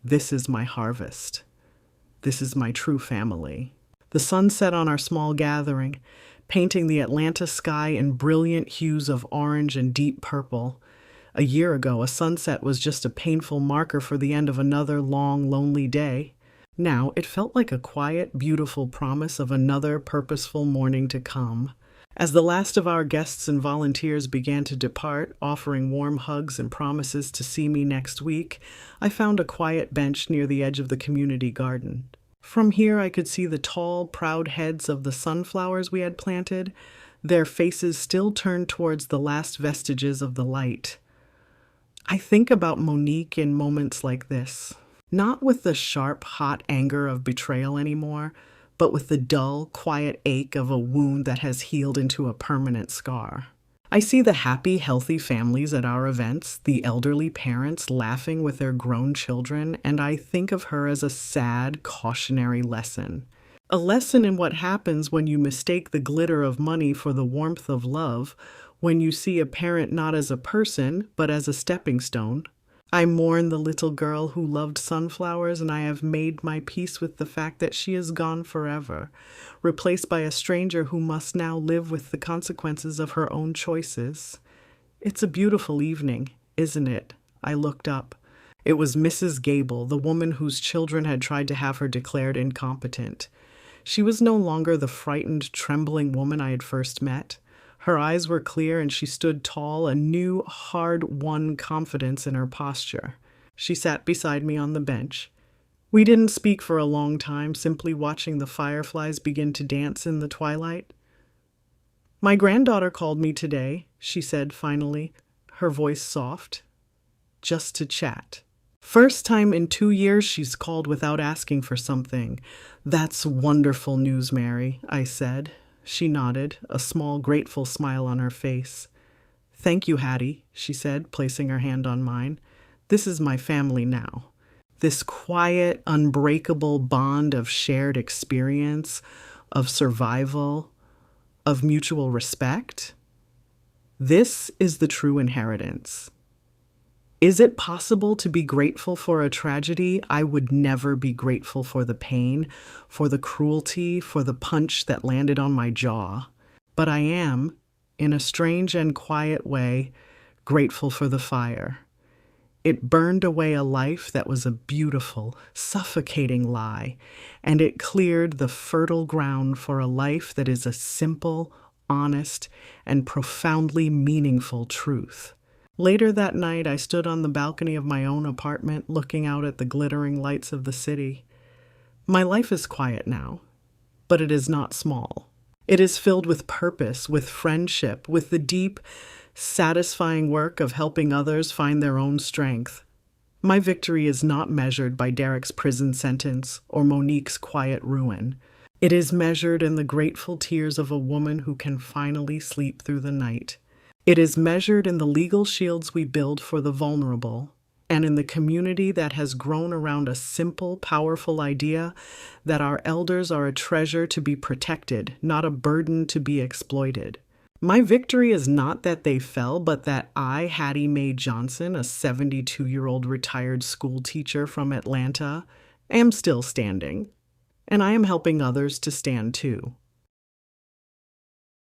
A: This is my harvest. This is my true family. The sun set on our small gathering, painting the Atlanta sky in brilliant hues of orange and deep purple. A year ago, a sunset was just a painful marker for the end of another long, lonely day. Now, it felt like a quiet, beautiful promise of another purposeful morning to come. As the last of our guests and volunteers began to depart, offering warm hugs and promises to see me next week, I found a quiet bench near the edge of the community garden. From here, I could see the tall, proud heads of the sunflowers we had planted, their faces still turned towards the last vestiges of the light. I think about Monique in moments like this, not with the sharp, hot anger of betrayal anymore, but with the dull, quiet ache of a wound that has healed into a permanent scar. I see the happy, healthy families at our events, the elderly parents laughing with their grown children, and I think of her as a sad, cautionary lesson. A lesson in what happens when you mistake the glitter of money for the warmth of love, when you see a parent not as a person, but as a stepping stone. I mourn the little girl who loved sunflowers, and I have made my peace with the fact that she is gone forever, replaced by a stranger who must now live with the consequences of her own choices. It's a beautiful evening, isn't it? I looked up. It was Mrs. Gable, the woman whose children had tried to have her declared incompetent. She was no longer the frightened, trembling woman I had first met. Her eyes were clear and she stood tall, a new, hard-won confidence in her posture. She sat beside me on the bench. We didn't speak for a long time, simply watching the fireflies begin to dance in the twilight. "My granddaughter called me today," she said finally, her voice soft, "just to chat. First time in 2 years she's called without asking for something. That's wonderful news, Mary," I said. She nodded, a small, grateful smile on her face. "Thank you, Hattie," she said, placing her hand on mine. "This is my family now. This quiet, unbreakable bond of shared experience, of survival, of mutual respect. This is the true inheritance. Is it possible to be grateful for a tragedy? I would never be grateful for the pain, for the cruelty, for the punch that landed on my jaw. But I am, in a strange and quiet way, grateful for the fire. It burned away a life that was a beautiful, suffocating lie, and it cleared the fertile ground for a life that is a simple, honest, and profoundly meaningful truth. Later that night, I stood on the balcony of my own apartment, looking out at the glittering lights of the city. My life is quiet now, but it is not small. It is filled with purpose, with friendship, with the deep, satisfying work of helping others find their own strength. My victory is not measured by Derek's prison sentence or Monique's quiet ruin. It is measured in the grateful tears of a woman who can finally sleep through the night. It is measured in the legal shields we build for the vulnerable, and in the community that has grown around a simple, powerful idea that our elders are a treasure to be protected, not a burden to be exploited. My victory is not that they fell, but that I, Hattie Mae Johnson, a 72-year-old retired school teacher from Atlanta, am still standing, and I am helping others to stand too.